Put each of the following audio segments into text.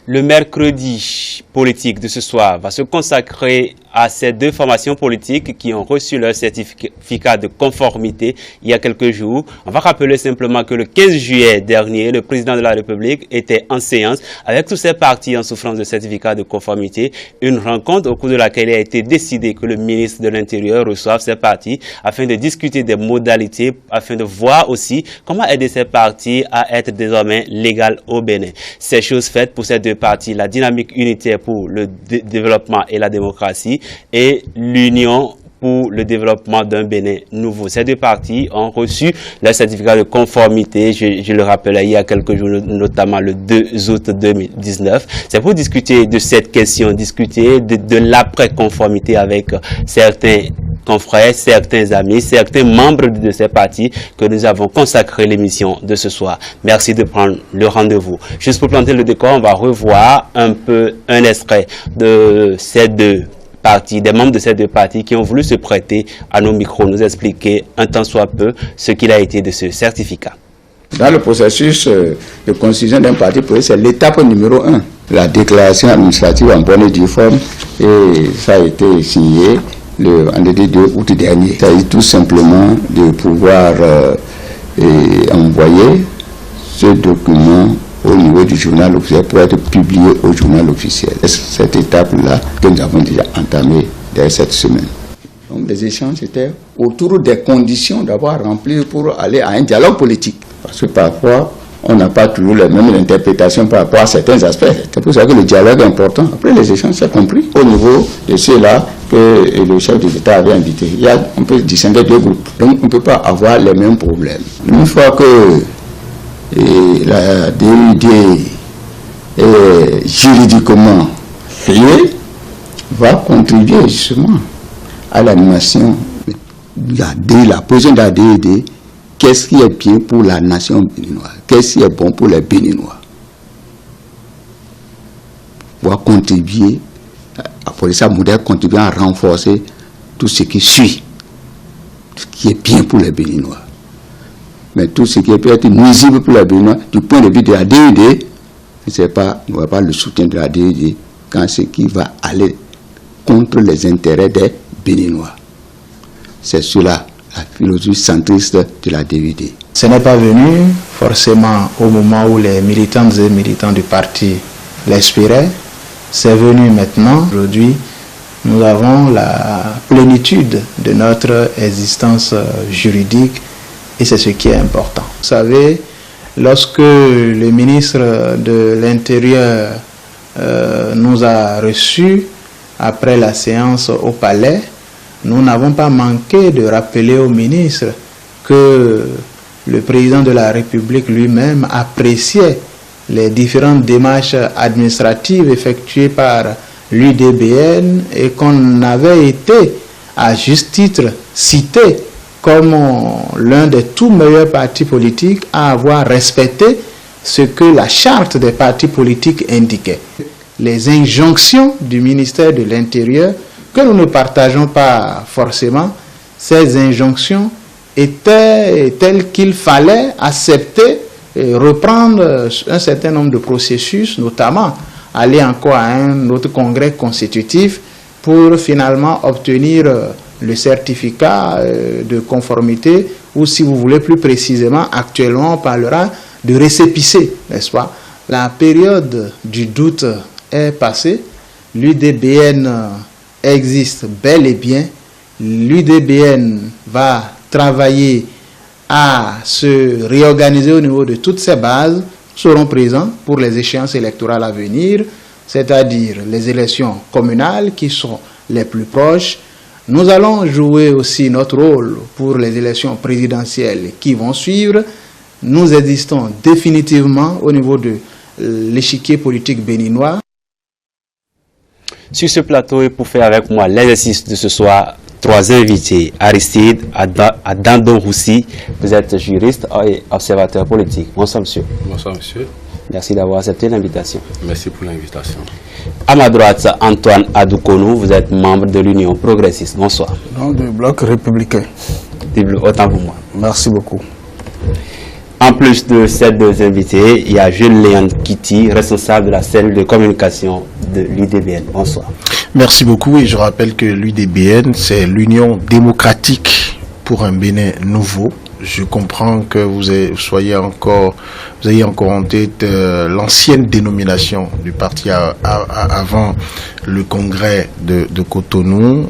Le mercredi politique de ce soir va se consacrer à ces deux formations politiques qui ont reçu leur certificat de conformité il y a quelques jours. On va rappeler simplement que le 15 juillet dernier, le président de la République était en séance avec tous ces partis en souffrance de certificat de conformité. Une rencontre au cours de laquelle il a été décidé que le ministre de l'Intérieur reçoive ces partis afin de discuter des modalités, afin de voir aussi comment aider ces partis à être désormais légales au Bénin. C'est chose faite pour ces deux partis, la dynamique unitaire pour le développement et la démocratie et l'union pour le développement d'un Bénin nouveau. Ces deux partis ont reçu leur certificat de conformité, je le rappelais il y a quelques jours, notamment le 2 août 2019. C'est pour discuter de cette question, discuter de l'après-conformité avec certains confrères, certains amis, certains membres de ces partis que nous avons consacré l'émission de ce soir. Merci de prendre le rendez-vous. Juste pour planter le décor, on va revoir un extrait de ces deux partis, des membres de ces deux partis qui ont voulu se prêter à nos micros, nous expliquer un tant soit peu ce qu'il a été de ce certificat. Dans le processus de constitution d'un parti politique, c'est l'étape numéro 1, la déclaration administrative en bonne et due forme, et ça a été signé le vendredi 2 août dernier. Il s'agit tout simplement de pouvoir envoyer ce document au niveau du journal officiel pour être publié au journal officiel. C'est cette étape-là que nous avons déjà entamée dès cette semaine. Donc les échanges étaient autour des conditions d'avoir rempli pour aller à un dialogue politique. Parce que parfois, on n'a pas toujours les mêmes interprétations par rapport à certains aspects. C'est pour ça que le dialogue est important. Après les échanges, c'est compris. Au niveau de ceux-là que le chef de l'État avait invité, on peut distinguer deux groupes. Donc on ne peut pas avoir les mêmes problèmes. Une fois que la DUD est juridiquement créée, va contribuer justement à l'animation de la position de la DUD. Qu'est-ce qui est bien pour la nation béninoise? Qu'est-ce qui est bon pour les Béninois? Pour contribuer, la police moderne contribuer à renforcer tout ce qui suit, ce qui est bien pour les Béninois. Mais tout ce qui peut être nuisible pour les Béninois, du point de vue de la DUD, il n'y aura pas le soutien de la DUD quand ce qui va aller contre les intérêts des Béninois. C'est cela la philosophie centriste de la DUD. Ce n'est pas venu forcément au moment où les militantes et militants du parti l'espéraient. C'est venu maintenant. Aujourd'hui, nous avons la plénitude de notre existence juridique et c'est ce qui est important. Vous savez, lorsque le ministre de l'Intérieur nous a reçus après la séance au palais, nous n'avons pas manqué de rappeler au ministre que le président de la République lui-même appréciait les différentes démarches administratives effectuées par l'UDBN et qu'on avait été, à juste titre, cité comme l'un des tout meilleurs partis politiques à avoir respecté ce que la charte des partis politiques indiquait. Les injonctions du ministère de l'Intérieur que nous ne partageons pas forcément, ces injonctions étaient telles qu'il fallait accepter et reprendre un certain nombre de processus, notamment aller encore à un autre congrès constitutif pour finalement obtenir le certificat de conformité ou, si vous voulez plus précisément, actuellement on parlera de récépissé, n'est-ce pas? La période du doute est passée, l'UDBN existe bel et bien. L'UDBN va travailler à se réorganiser au niveau de toutes ses bases. Nous serons présents pour les échéances électorales à venir, c'est-à-dire les élections communales qui sont les plus proches. Nous allons jouer aussi notre rôle pour les élections présidentielles qui vont suivre. Nous existons définitivement au niveau de l'échiquier politique béninois. Sur ce plateau, et pour faire avec moi l'exercice de ce soir, trois invités. Aristide Adandon Roussi, vous êtes juriste et observateur politique. Bonsoir, monsieur. Bonsoir, monsieur. Merci d'avoir accepté l'invitation. Merci pour l'invitation. À ma droite, Antoine Adoukonou, vous êtes membre de l'Union progressiste. Bonsoir. Non, du bloc républicain. Autant pour moi. Merci beaucoup. En plus de ces deux invités, il y a Jules Léon Kitty, responsable de la cellule de communication de l'UDBN. Bonsoir. Merci beaucoup et je rappelle que l'UDBN, c'est l'Union démocratique pour un Bénin nouveau. Je comprends que vous ayez encore en tête l'ancienne dénomination du parti avant le congrès de Cotonou,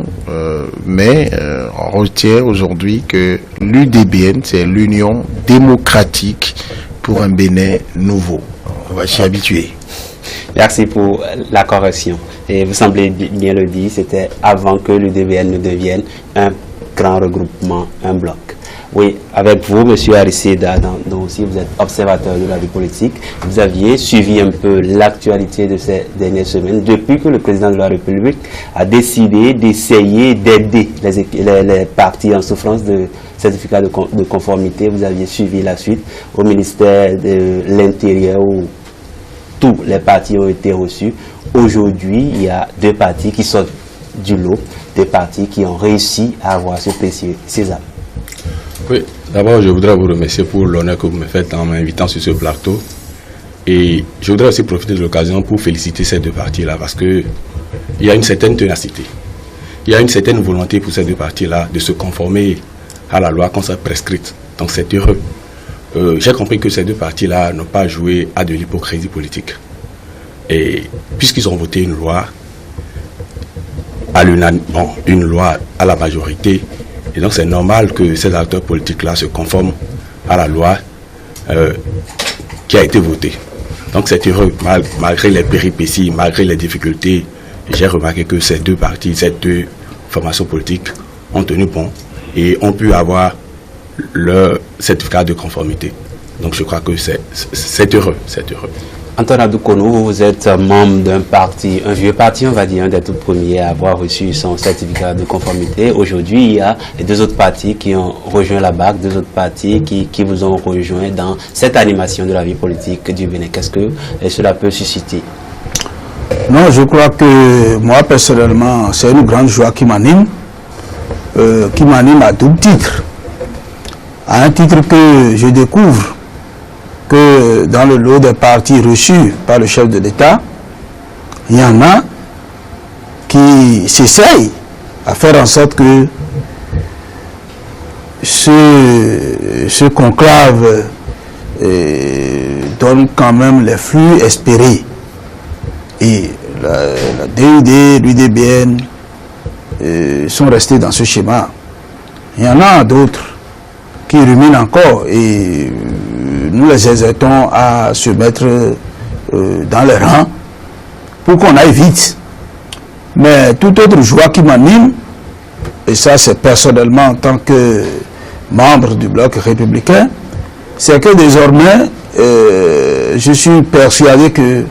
mais on retient aujourd'hui que l'UDBN, c'est l'Union démocratique pour un Bénin nouveau. On va s'y habituer. Merci pour la correction. Et vous semblez bien le dire, c'était avant que l'UDBN ne devienne un grand regroupement, un bloc. Oui, avec vous, M. Arisseda, dont aussi vous êtes observateur de la vie politique, vous aviez suivi un peu l'actualité de ces dernières semaines, depuis que le président de la République a décidé d'essayer d'aider les partis en souffrance de certificat de conformité. Vous aviez suivi la suite au ministère de l'Intérieur où tous les partis ont été reçus. Aujourd'hui, il y a deux partis qui sortent du lot, deux partis qui ont réussi à avoir ce précieux sésame. Oui, d'abord je voudrais vous remercier pour l'honneur que vous me faites en m'invitant sur ce plateau. Et je voudrais aussi profiter de l'occasion pour féliciter ces deux partis-là parce qu'il y a une certaine ténacité. Il y a une certaine volonté pour ces deux partis-là de se conformer à la loi qu'on s'est prescrite. Donc c'est heureux. J'ai compris que ces deux partis-là n'ont pas joué à de l'hypocrisie politique. Et puisqu'ils ont voté une loi une loi à la majorité, et donc c'est normal que ces acteurs politiques-là se conforment à la loi qui a été votée. Donc c'est heureux, malgré les péripéties, malgré les difficultés, j'ai remarqué que ces deux partis, ces deux formations politiques ont tenu bon et ont pu avoir leur certificat de conformité. Donc je crois que c'est heureux, c'est heureux. Antoine Adoukonou, vous êtes membre d'un parti, un vieux parti, on va dire, un des tout premiers à avoir reçu son certificat de conformité. Aujourd'hui, il y a deux autres partis qui ont rejoint la BAC, deux autres partis qui vous ont rejoint dans cette animation de la vie politique du Bénin. Qu'est-ce que cela peut susciter? Non, je crois que moi, personnellement, c'est une grande joie qui m'anime à double titre. À un titre que je découvre que dans le lot des partis reçus par le chef de l'État, il y en a qui s'essayent à faire en sorte que ce conclave donne quand même les flux espérés. Et la DUD, l'UDBN sont restés dans ce schéma. Il y en a d'autres qui ruminent encore et nous les exhortons à se mettre dans les rangs pour qu'on aille vite. Mais toute autre joie qui m'anime, et ça c'est personnellement en tant que membre du bloc républicain, c'est que désormais je suis persuadé que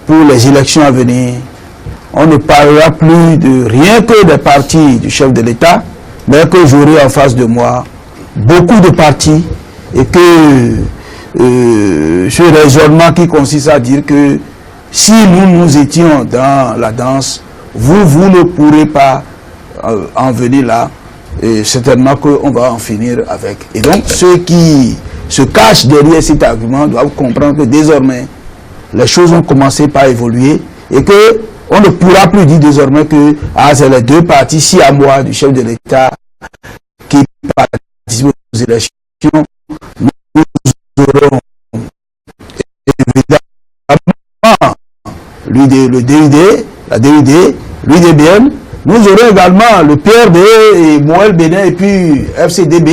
pour les élections à venir, on ne parlera plus de rien que des partis du chef de l'État, mais que j'aurai en face de moi beaucoup de partis et que ce raisonnement qui consiste à dire que si nous étions dans la danse, vous ne pourrez pas en venir là, et certainement qu'on va en finir avec. Et donc ceux qui se cachent derrière cet argument doivent comprendre que désormais les choses ont commencé par évoluer et que on ne pourra plus dire désormais que c'est les deux partis si à moi du chef de l'État qui participent aux élections. Nous aurons évidemment le DUD, la DUD, l'UDBN. Nous aurons également le PRD et Moël Bénin et puis FCDB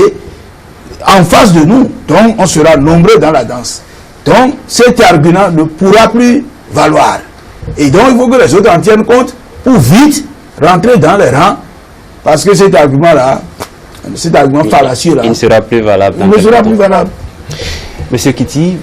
en face de nous. Donc on sera nombreux dans la danse. Donc cet argument ne pourra plus valoir. Et donc il faut que les autres en tiennent compte pour vite rentrer dans les rangs. Parce que cet argument-là, cet argument fallacieux-là, il ne sera plus valable. Il ne sera plus valable. Monsieur Kitty,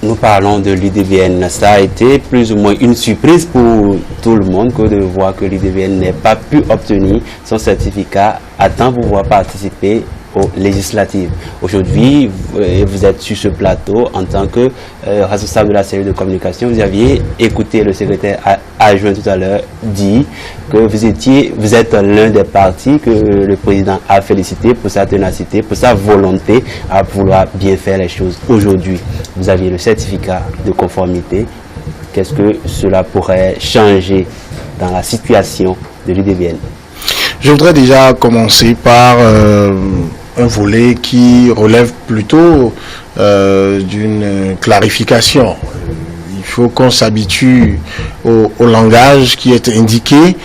nous parlons de l'UDBN. Ça a été plus ou moins une surprise pour tout le monde que de voir que l'UDBN n'ait pas pu obtenir son certificat à temps pour pouvoir participer aux législatives. Aujourd'hui, vous êtes sur ce plateau en tant que responsable de la cellule de communication. Vous aviez écouté le secrétaire adjoint tout à l'heure dire que vous êtes l'un des partis que le président a félicité pour sa ténacité, pour sa volonté à vouloir bien faire les choses. Aujourd'hui, vous aviez le certificat de conformité. Qu'est-ce que cela pourrait changer dans la situation de l'UDBN? Je voudrais déjà commencer par un volet qui relève plutôt d'une clarification. Il faut qu'on s'habitue au langage qui est indiqué.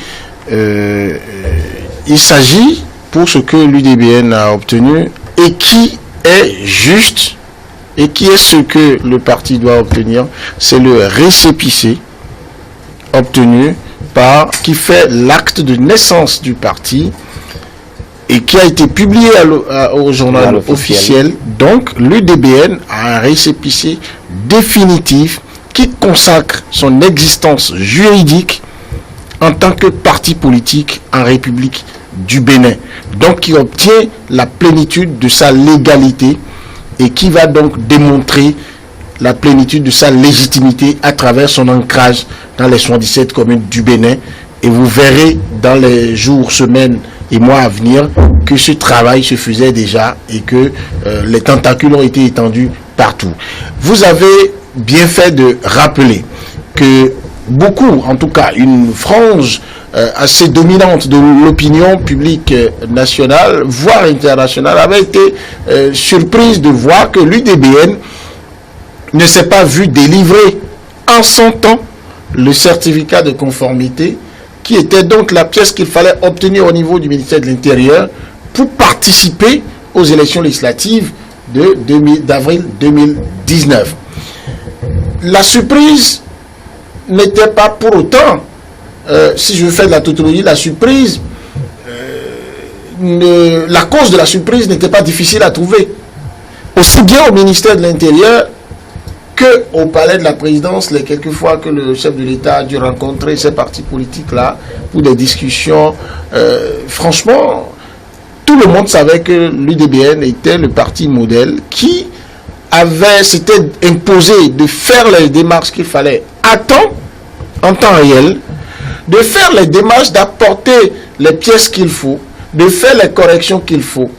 Il s'agit, pour ce que l'UDBN a obtenu, et qui est juste, et qui est ce que le parti doit obtenir, c'est le récépissé obtenu qui fait l'acte de naissance du parti et qui a été publié au journal officiel. Donc l'UDBN a un récépissé définitif qui consacre son existence juridique en tant que parti politique en République du Bénin. Donc qui obtient la plénitude de sa légalité et qui va donc démontrer la plénitude de sa légitimité à travers son ancrage dans les 77 communes du Bénin. Et vous verrez dans les jours, semaines et mois à venir que ce travail se faisait déjà et que les tentacules ont été étendus partout. Vous avez bien fait de rappeler que beaucoup, en tout cas une frange assez dominante de l'opinion publique nationale, voire internationale, avait été surprise de voir que l'UDBN ne s'est pas vu délivrer en son temps le certificat de conformité qui était donc la pièce qu'il fallait obtenir au niveau du ministère de l'Intérieur pour participer aux élections législatives d'avril 2019. La surprise n'était pas pour autant, si je fais de la tautologie, la surprise, la cause de la surprise n'était pas difficile à trouver. Aussi bien au ministère de l'Intérieur qu'au palais de la présidence, les quelques fois que le chef de l'État a dû rencontrer ces partis politiques-là pour des discussions, franchement, tout le monde savait que l'UDBN était le parti modèle qui s'était imposé de faire les démarches qu'il fallait en temps réel, de faire les démarches, d'apporter les pièces qu'il faut, de faire les corrections qu'il faut.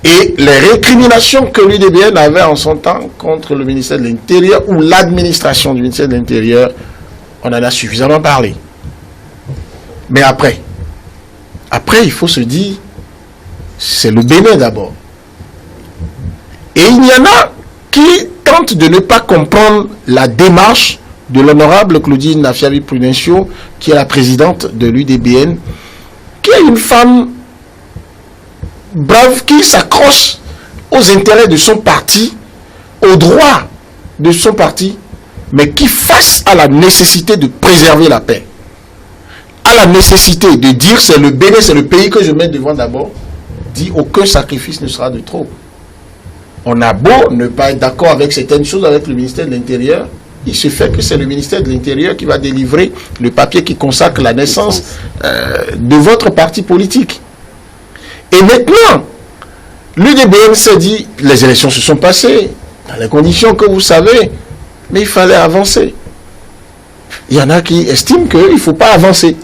Et les récriminations que l'UDBN avait en son temps contre le ministère de l'Intérieur ou l'administration du ministère de l'Intérieur, on en a suffisamment parlé. Mais après, il faut se dire, c'est le Bénin d'abord. Et il y en a qui tentent de ne pas comprendre la démarche de l'honorable Claudine Afiavi-Prudencio, qui est la présidente de l'UDBN, qui est une femme brave, qui s'accroche aux intérêts de son parti, aux droits de son parti, mais qui, face à la nécessité de préserver la paix, à la nécessité de dire c'est le Bénin, c'est le pays que je mets devant d'abord, dit aucun sacrifice ne sera de trop. On a beau ne pas être d'accord avec certaines choses avec le ministère de l'Intérieur, il se fait que c'est le ministère de l'Intérieur qui va délivrer le papier qui consacre la naissance de votre parti politique. Et maintenant, l'UDBN s'est dit, les élections se sont passées, dans les conditions que vous savez, mais il fallait avancer. Il y en a qui estiment qu'il ne faut pas avancer.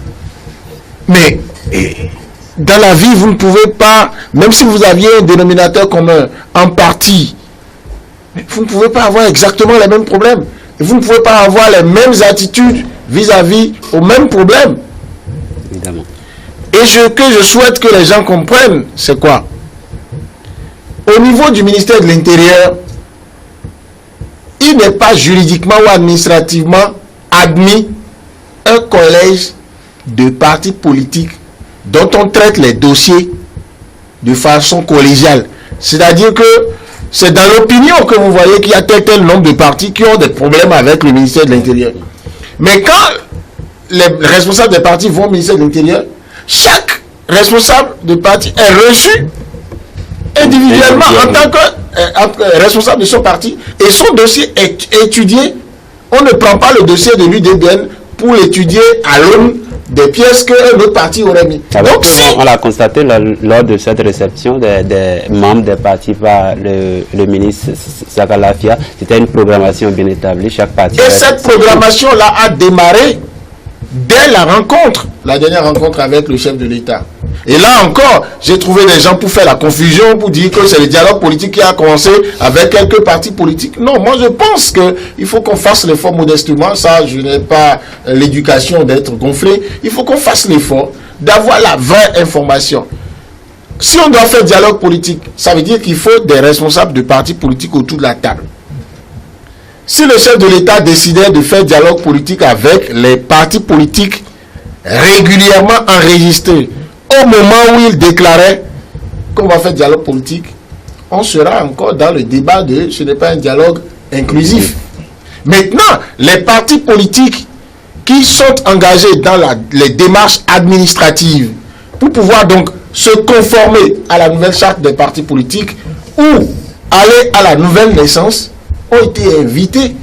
Mais dans la vie, vous ne pouvez pas, même si vous aviez un dénominateur commun en parti, vous ne pouvez pas avoir exactement les mêmes problèmes. Et vous ne pouvez pas avoir les mêmes attitudes vis-à-vis aux mêmes problèmes. Évidemment. Et ce que je souhaite que les gens comprennent, c'est quoi? Au niveau du ministère de l'Intérieur, il n'est pas juridiquement ou administrativement admis un collège de partis politiques dont on traite les dossiers de façon collégiale. C'est-à-dire que c'est dans l'opinion que vous voyez qu'il y a tel nombre de partis qui ont des problèmes avec le ministère de l'Intérieur. Mais quand les responsables des partis vont au ministère de l'Intérieur, chaque responsable de parti est reçu individuellement en tant que responsable de son parti et son dossier est étudié. On ne prend pas le dossier de l'UDBN pour l'étudier à l'aune des pièces qu'un autre parti aurait mis. Donc, on l'a constaté lors de cette réception des membres des partis par le ministre Sakalafia, c'était une programmation bien établie, chaque parti. Et cette programmation-là a démarré dès la rencontre, la dernière rencontre avec le chef de l'État. Et là encore, j'ai trouvé des gens pour faire la confusion, pour dire que c'est le dialogue politique qui a commencé avec quelques partis politiques. Non, moi je pense qu'il faut qu'on fasse l'effort modestement. Ça, je n'ai pas l'éducation d'être gonflé. Il faut qu'on fasse l'effort d'avoir la vraie information. Si on doit faire dialogue politique, ça veut dire qu'il faut des responsables de partis politiques autour de la table. Si le chef de l'État décidait de faire dialogue politique avec les partis politiques régulièrement enregistrés, au moment où il déclarait qu'on va faire dialogue politique, on sera encore dans le débat de ce n'est pas un dialogue inclusif. Maintenant, les partis politiques qui sont engagés dans les démarches administratives pour pouvoir donc se conformer à la nouvelle charte des partis politiques ou aller à la nouvelle naissance ont été invités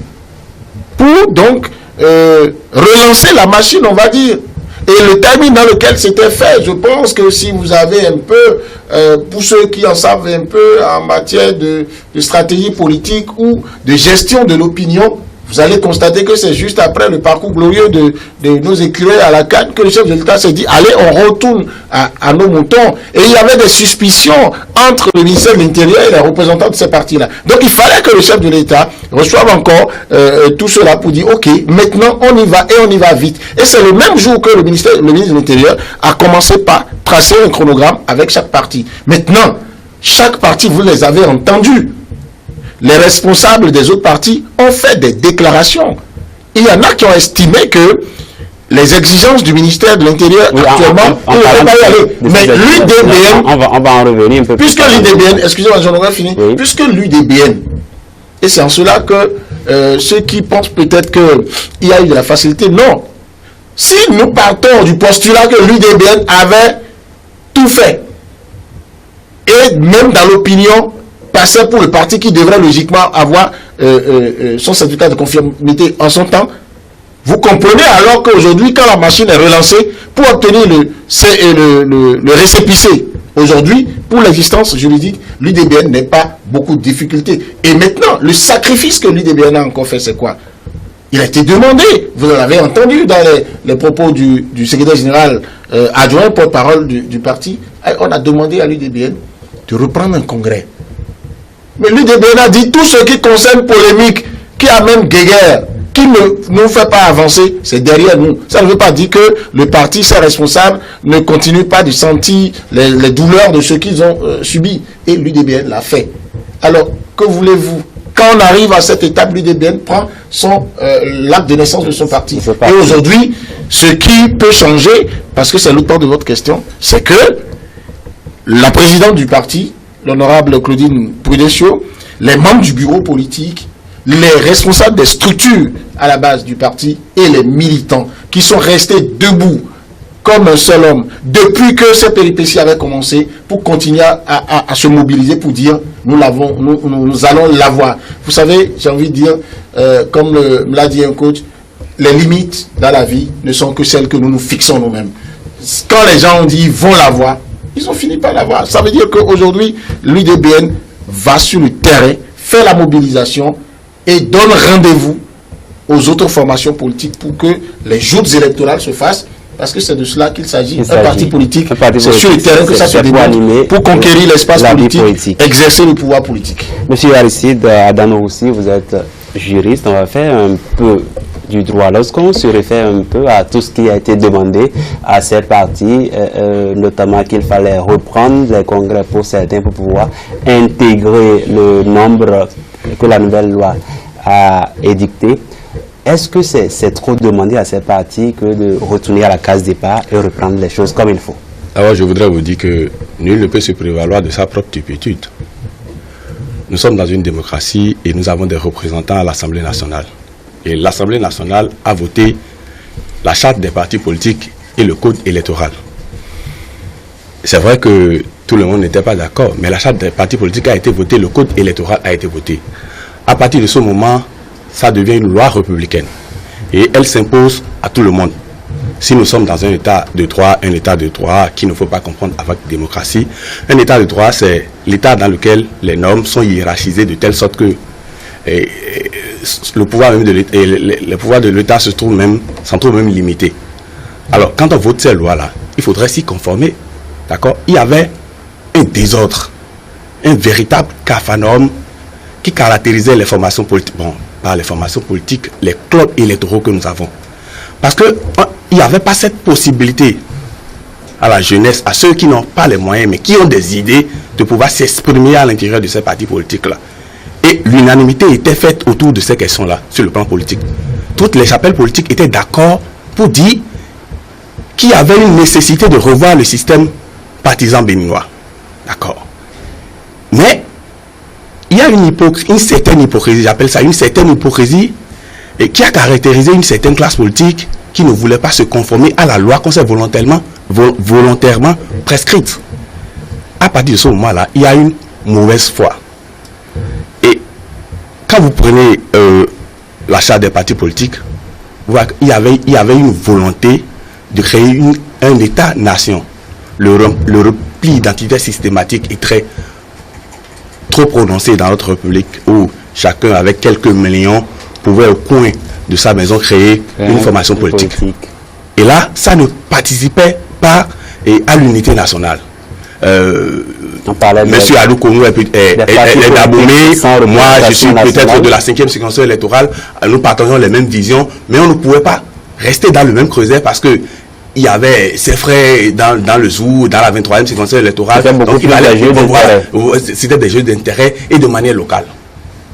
pour donc relancer la machine, on va dire. Et le timing dans lequel c'était fait, je pense que si vous avez un peu, pour ceux qui en savent un peu en matière de stratégie politique ou de gestion de l'opinion, vous allez constater que c'est juste après le parcours glorieux de nos écureuils à la canne que le chef de l'État s'est dit, allez, on retourne à nos moutons. Et il y avait des suspicions entre le ministère de l'Intérieur et les représentants de ces partis-là. Donc il fallait que le chef de l'État reçoive encore tout cela pour dire, ok, maintenant on y va et on y va vite. Et c'est le même jour que le ministre de l'Intérieur a commencé par tracer un chronogramme avec chaque parti. Maintenant, chaque parti, vous les avez entendus. Les responsables des autres partis ont fait des déclarations. Il y en a qui ont estimé que les exigences du ministère de l'Intérieur actuellement, on ne peut pas y aller. Mais l'UDBN, on va en revenir un peu puisque l'UDBN, excusez-moi, j'en aurais fini, puisque l'UDBN, et c'est en cela que ceux qui pensent peut-être qu'il y a eu de la facilité, non. Si nous partons du postulat que l'UDBN avait tout fait, et même dans l'opinion, passait pour le parti qui devrait logiquement avoir son certificat de conformité en son temps, vous comprenez alors qu'aujourd'hui, quand la machine est relancée, pour obtenir le récépissé, aujourd'hui, pour l'existence juridique, l'UDBN n'est pas beaucoup de difficultés. Et maintenant, le sacrifice que l'UDBN a encore fait, c'est quoi? Il a été demandé, vous l'avez entendu dans les propos du secrétaire général adjoint, porte-parole du parti, on a demandé à l'UDBN de reprendre un congrès. Mais l'UDBN a dit tout ce qui concerne polémique, qui amène guéguerre, qui ne nous fait pas avancer, c'est derrière nous. Ça ne veut pas dire que le parti, ses responsables, ne continuent pas de sentir les douleurs de ce qu'ils ont subi. Et l'UDBN l'a fait. Alors, que voulez-vous? Quand on arrive à cette étape, l'UDBN prend l'acte de naissance de son parti. Et aujourd'hui, ce qui peut changer, parce que c'est l'autre part de votre question, c'est que la présidente du parti, l'honorable Claudine Prudencio, les membres du bureau politique, les responsables des structures à la base du parti et les militants qui sont restés debout comme un seul homme depuis que ces péripéties avaient commencé pour continuer à se mobiliser pour dire nous allons l'avoir. Vous savez, j'ai envie de dire, comme me l'a dit un coach, les limites dans la vie ne sont que celles que nous nous fixons nous-mêmes. Quand les gens ont dit ils vont l'avoir, ils ont fini par l'avoir. Ça veut dire qu'aujourd'hui, l'UDBN va sur le terrain, fait la mobilisation et donne rendez-vous aux autres formations politiques pour que les joutes électorales se fassent. Parce que c'est de cela qu'il s'agit. Un parti politique, c'est sur le terrain que ça se déroule pour conquérir l'espace politique, exercer le pouvoir politique. Monsieur Aristide Adano aussi, vous êtes juriste. On va faire un peu du droit. Lorsqu'on se réfère un peu à tout ce qui a été demandé à ces partis, notamment qu'il fallait reprendre les congrès pour certains pour pouvoir intégrer le nombre que la nouvelle loi a édicté, est-ce que c'est trop demandé à ces partis que de retourner à la case départ et reprendre les choses comme il faut? Alors je voudrais vous dire que nul ne peut se prévaloir de sa propre turpitude. Nous sommes dans une démocratie et nous avons des représentants à l'Assemblée nationale. Et l'Assemblée nationale a voté la charte des partis politiques et le code électoral. C'est vrai que tout le monde n'était pas d'accord, mais la charte des partis politiques a été votée, le code électoral a été voté. À partir de ce moment, ça devient une loi républicaine. Et elle s'impose à tout le monde. si nous sommes dans un état de droit qu'il ne faut pas comprendre avec démocratie. Un état de droit, c'est l'état dans lequel les normes sont hiérarchisées de telle sorte que le pouvoir de l'État s'en trouve même limité. Alors, quand on vote ces lois-là, il faudrait s'y conformer. D'accord? Il y avait un désordre, un véritable capharnaüm qui caractérisait les formations politiques. Bon, pas les formations politiques, les clubs électoraux que nous avons. Parce qu'il n'y avait pas cette possibilité à la jeunesse, à ceux qui n'ont pas les moyens, mais qui ont des idées de pouvoir s'exprimer à l'intérieur de ces partis politiques-là. Et l'unanimité était faite autour de ces questions-là, sur le plan politique. Toutes les chapelles politiques étaient d'accord pour dire qu'il y avait une nécessité de revoir le système partisan béninois. D'accord. Mais il y a une certaine hypocrisie, j'appelle ça une certaine hypocrisie, et qui a caractérisé une certaine classe politique qui ne voulait pas se conformer à la loi qu'on s'est volontairement prescrite. À partir de ce moment-là, il y a une mauvaise foi. Et quand vous prenez la charte des partis politiques, vous voyez qu'il y avait une volonté de créer un État-nation. Le repli identitaire systématique est trop prononcé dans notre République, où chacun avec quelques millions pouvait au coin de sa maison créer une formation politique. Et là, ça ne participait pas à l'unité nationale. Monsieur Alou Konou est d'Aboumé, moi je suis peut-être de la 5e circonscription électorale, nous partageons les mêmes visions, mais on ne pouvait pas rester dans le même creuset parce que il y avait ses frères dans le Zou, dans la 23e circonscription électorale, donc c'était des jeux d'intérêt et de manière locale.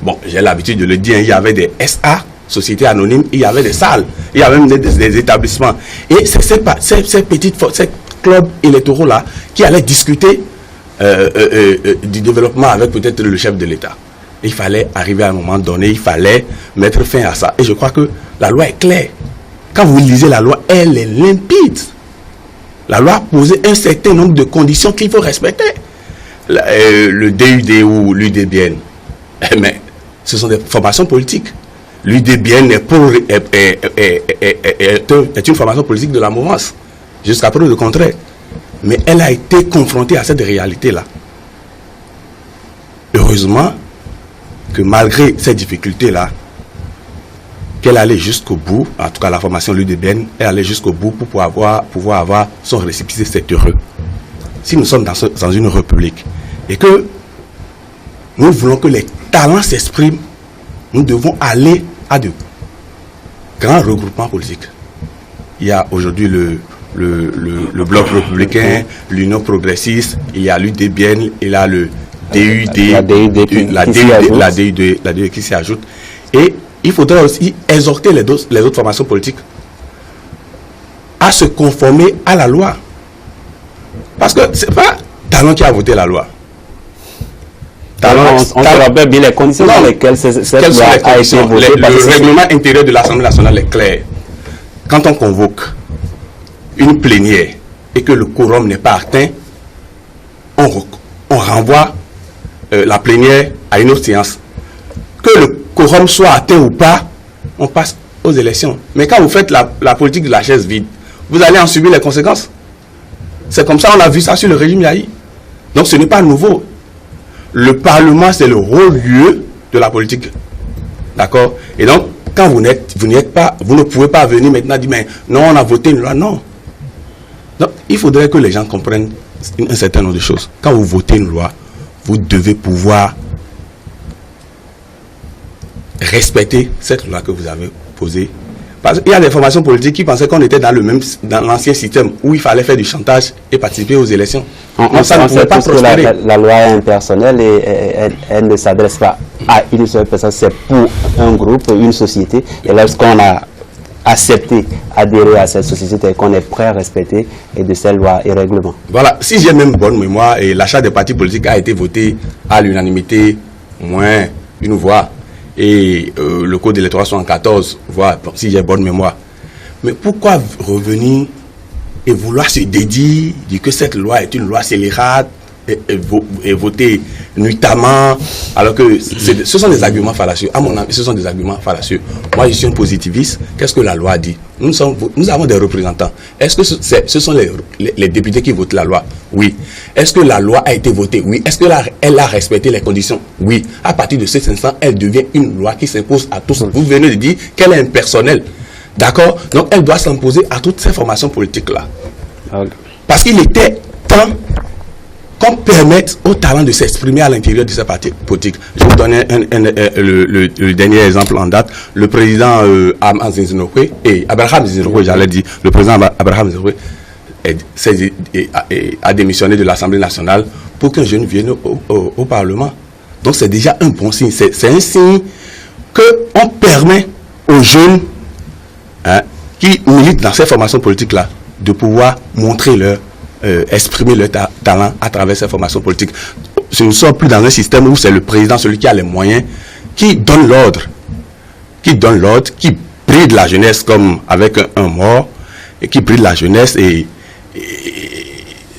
Bon, j'ai l'habitude de le dire, il y avait des SA, sociétés anonymes, il y avait des salles, il y avait même des établissements. Et c'est ces clubs électoraux-là qui allaient discuter du développement avec peut-être le chef de l'État. Il fallait arriver à un moment donné, il fallait mettre fin à ça. Et je crois que la loi est claire. Quand vous lisez la loi, elle est limpide. La loi a posé un certain nombre de conditions qu'il faut respecter. Le DUD ou l'UDBN, mais ce sont des formations politiques. L'UDBN est une formation politique de la mouvance, jusqu'à preuve du contraire. Mais elle a été confrontée à cette réalité-là. Heureusement que malgré ces difficultés-là, qu'elle allait jusqu'au bout, en tout cas la formation l'UDBN, elle allait jusqu'au bout pour pouvoir avoir son récépissé, c'est heureux. Si nous sommes dans une république et que nous voulons que les talents s'expriment, nous devons aller à de grands regroupements politiques. Il y a aujourd'hui le Bloc républicain, l'Union progressiste, il y a l'UDBN, il y a le DUD, la DUD qui s'y ajoute. Et il faudrait aussi exhorter les autres formations politiques à se conformer à la loi. Parce que ce n'est pas Talon qui a voté la loi. On se rappelle bien les conditions dans lesquelles cette loi a été votée. Le règlement intérieur de l'Assemblée nationale est clair. Quand on convoque une plénière et que le quorum n'est pas atteint, on renvoie la plénière à une autre séance. Que le quorum soit atteint ou pas, on passe aux élections. Mais quand vous faites la politique de la chaise vide, vous allez en subir les conséquences. C'est comme ça, on a vu ça sur le régime Yahi. Donc ce n'est pas nouveau. Le Parlement, c'est le haut-lieu de la politique. D'accord? Et donc, quand vous ne pouvez pas venir maintenant dire, mais non, on a voté une loi. Non. Donc, il faudrait que les gens comprennent un certain nombre de choses. Quand vous votez une loi, vous devez pouvoir respecter cette loi que vous avez posée. Parce qu'il y a des formations politiques qui pensaient qu'on était dans l'ancien système où il fallait faire du chantage et participer aux élections. On sait que la loi est impersonnelle et elle ne s'adresse pas à une seule personne, c'est pour un groupe, une société. Et lorsqu'on a accepté, adhérer à cette société, qu'on est prêt à respecter et de ces lois et règlements. Voilà, si j'ai même bonne mémoire, et l'achat des partis politiques a été voté à l'unanimité, moins une voix. Et le code électoral 74, voilà, si j'ai bonne mémoire. Mais pourquoi revenir et vouloir se dédier, dire que cette loi est une loi scélérate, et voter nuitamment, alors que ce sont des arguments fallacieux. À mon avis, ce sont des arguments fallacieux. Moi, je suis un positiviste. Qu'est-ce que la loi dit? Nous avons des représentants. Est-ce que ce sont les députés qui votent la loi? Oui. Est-ce que la loi a été votée? Oui. Est-ce qu'elle a respecté les conditions? Oui. À partir de cet instant, elle devient une loi qui s'impose à tous. Vous venez de dire qu'elle est impersonnelle. D'accord? Donc, elle doit s'imposer à toutes ces formations politiques-là. Okay. Parce qu'il était temps qu'on permette aux talents de s'exprimer à l'intérieur de ces partis politiques. Je vais vous donner le dernier exemple en date. Le président Abraham Zinzinoukwe, j'allais dire, le président Abraham Zinzinoukwe a démissionné de l'Assemblée nationale pour qu'un jeune vienne au Parlement. Donc c'est déjà un bon signe. C'est un signe qu'on permet aux jeunes qui militent dans ces formations politiques-là de pouvoir montrer exprimer leur talent à travers ces formations politiques. Je ne sommes plus dans un système où c'est le président, celui qui a les moyens, qui donne l'ordre, qui bride la jeunesse comme avec un mort, et qui bride la jeunesse, et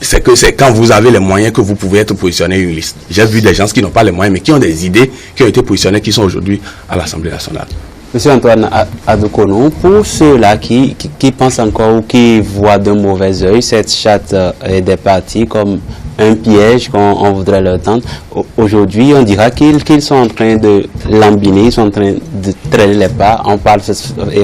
c'est quand vous avez les moyens que vous pouvez être positionné à une liste. J'ai vu des gens qui n'ont pas les moyens, mais qui ont des idées, qui ont été positionnés, qui sont aujourd'hui à l'Assemblée nationale. Monsieur Antoine Adokono, pour ceux-là qui pensent encore ou qui voient d'un mauvais œil cette charte des partis comme un piège qu'on voudrait leur tendre, aujourd'hui on dira qu'ils sont en train de lambiner, ils sont en train de traîner les pas. On parle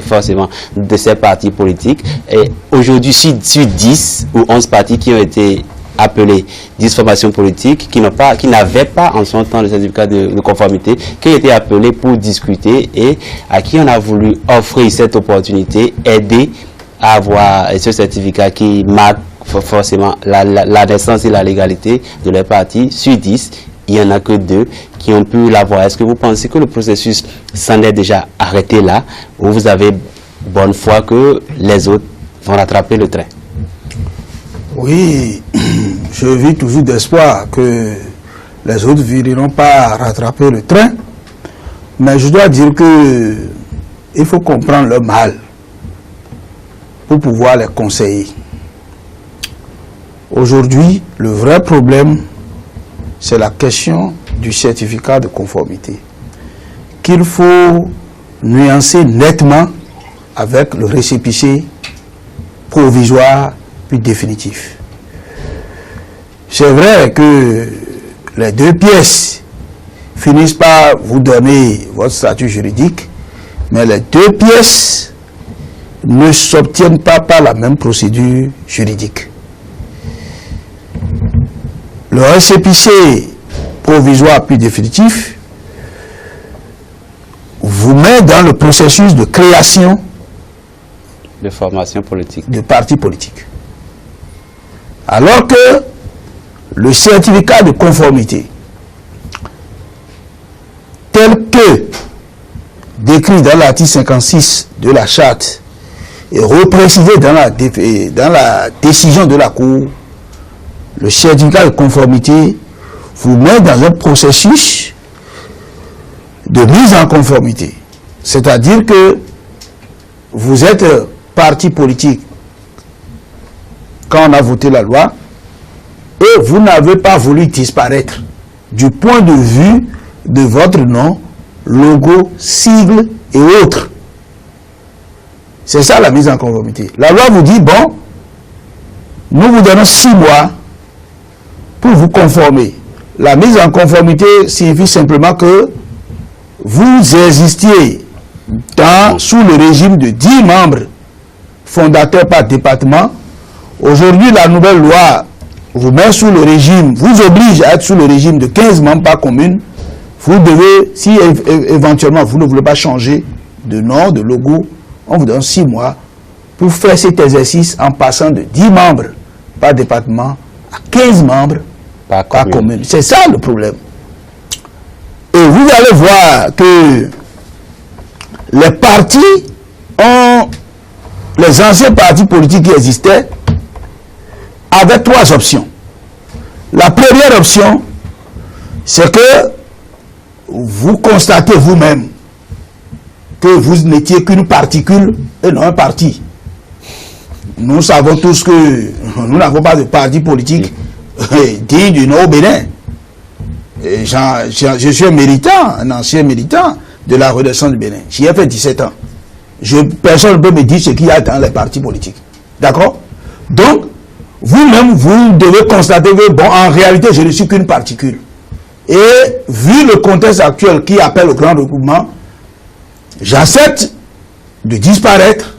forcément de ces partis politiques. Et aujourd'hui, sur 10 ou 11 partis qui ont été appelés 10 formations politiques qui n'avaient pas en son temps le certificat de conformité, qui ont été appelés pour discuter et à qui on a voulu offrir cette opportunité, aider à avoir ce certificat qui marque forcément la décence et la légalité de les partis. Sur 10, il n'y en a que 2 qui ont pu l'avoir. Est-ce que vous pensez que le processus s'en est déjà arrêté là, ou vous avez bonne foi que les autres vont rattraper le train? Oui, je vis toujours d'espoir que les autres ne viendront pas rattraper le train, mais je dois dire que il faut comprendre le mal pour pouvoir les conseiller. Aujourd'hui, le vrai problème, c'est la question du certificat de conformité, qu'il faut nuancer nettement avec le récépissé provisoire puis définitif. C'est vrai que les 2 pièces finissent par vous donner votre statut juridique, mais les 2 pièces ne s'obtiennent pas par la même procédure juridique. Le récépissé provisoire puis définitif vous met dans le processus de création de formation politique, de partis politiques. Alors que le certificat de conformité, tel que décrit dans l'article 56 de la charte et reprécisé dans la décision de la Cour, le certificat de conformité vous met dans un processus de mise en conformité. C'est-à-dire que vous êtes parti politique quand on a voté la loi et vous n'avez pas voulu disparaître du point de vue de votre nom, logo, sigle et autres. C'est ça la mise en conformité. La loi vous dit, bon, nous vous donnons 6 mois pour vous conformer. La mise en conformité signifie simplement que vous existiez sous le régime de 10 membres fondateurs par département. Aujourd'hui, la nouvelle loi vous met sous le régime, vous oblige à être sous le régime de 15 membres par commune. Vous devez, si éventuellement vous ne voulez pas changer de nom, de logo, on vous donne 6 mois pour faire cet exercice en passant de 10 membres par département à 15 membres par commune. C'est ça le problème. Et vous allez voir que les partis les anciens partis politiques qui existaient avaient 3 options. La première option, c'est que vous constatez vous-même que vous n'étiez qu'une particule et non un parti. Nous savons tous que nous n'avons pas de parti politique digne du nom au Bénin. Je suis un militant, un ancien militant de la Renaissance du Bénin. J'y ai fait 17 ans. Personne ne peut me dire ce qu'il y a dans les partis politiques. D'accord? Donc, vous-même, vous devez constater que, bon, en réalité, je ne suis qu'une particule. Et vu le contexte actuel qui appelle au grand regroupement, j'accepte de disparaître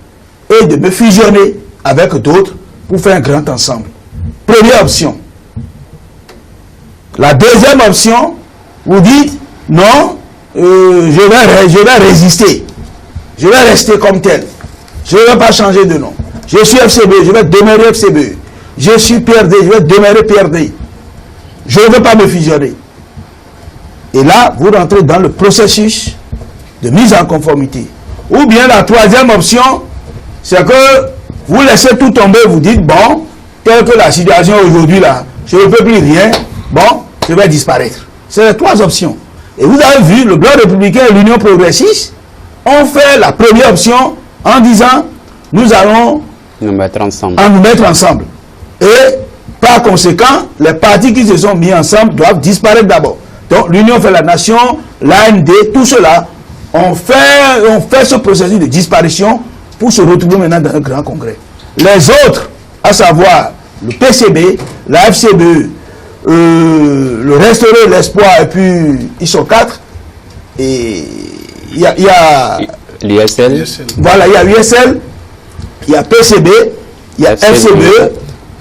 et de me fusionner avec d'autres pour faire un grand ensemble. Première option. La deuxième option, vous dites, non, je vais résister. Je vais rester comme tel. Je ne vais pas changer de nom. Je suis FCB, je vais demeurer FCB. Je suis PRD, je vais demeurer PRD. Je ne veux pas me fusionner. Et là, vous rentrez dans le processus de mise en conformité. Ou bien la troisième option, c'est que vous laissez tout tomber, vous dites, bon, telle que la situation aujourd'hui là, je ne peux plus rien, bon, je vais disparaître. C'est les trois options. Et vous avez vu, le Bloc républicain et l'Union progressiste ont fait la première option en disant, nous allons nous mettre ensemble. Et par conséquent, les partis qui se sont mis ensemble doivent disparaître d'abord. Donc l'Union fait la nation, l'AND, tout cela, on fait ce processus de disparition pour se retrouver maintenant dans un grand congrès. Les autres, à savoir le PCB, la FCB, le Restaurer l'Espoir, et puis ils sont 4, et il y a l'ISL. Voilà, il y a USL, il y a PCB, il y a FCB,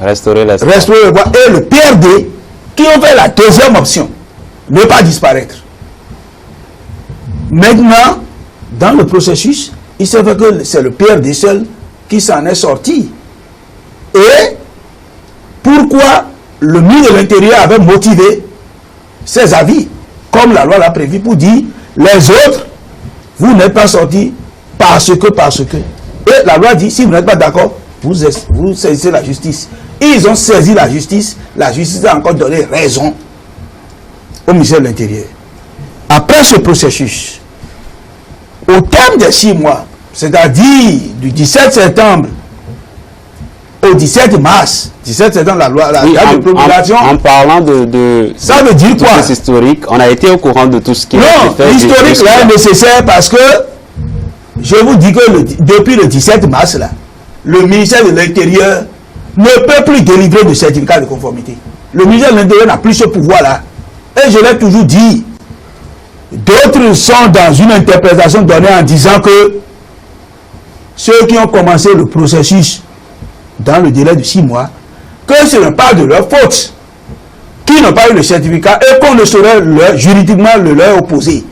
Restaurer l'Espoir et le PRD, qui ont fait la deuxième option, ne pas disparaître. Maintenant, dans le processus, il s'est fait que c'est le PRD seul qui s'en est sorti. Et pourquoi le ministre de l'Intérieur avait motivé ses avis, comme la loi l'a prévu, pour dire les autres, vous n'êtes pas sortis parce que. Et la loi dit, si vous n'êtes pas d'accord, vous saisissez la justice. Ils ont saisi la justice a encore donné raison au ministère de l'Intérieur. Après ce processus, au terme des 6 mois, c'est-à-dire du 17 septembre au 17 mars, 17 septembre, la loi, la date de promulgation. En parlant de ça veut dire quoi? Historique, on a été au courant de tout ce qui a été fait. Non, l'historique là est nécessaire parce que je vous dis que depuis le 17 mars là, le ministère de l'Intérieur ne peut plus délivrer de certificat de conformité. Le ministère de l'Intérieur n'a plus ce pouvoir là. Et je l'ai toujours dit, d'autres sont dans une interprétation donnée en disant que ceux qui ont commencé le processus dans le délai de 6 mois, que ce n'est pas de leur faute, qui n'ont pas eu le certificat et qu'on ne saurait juridiquement le leur opposer.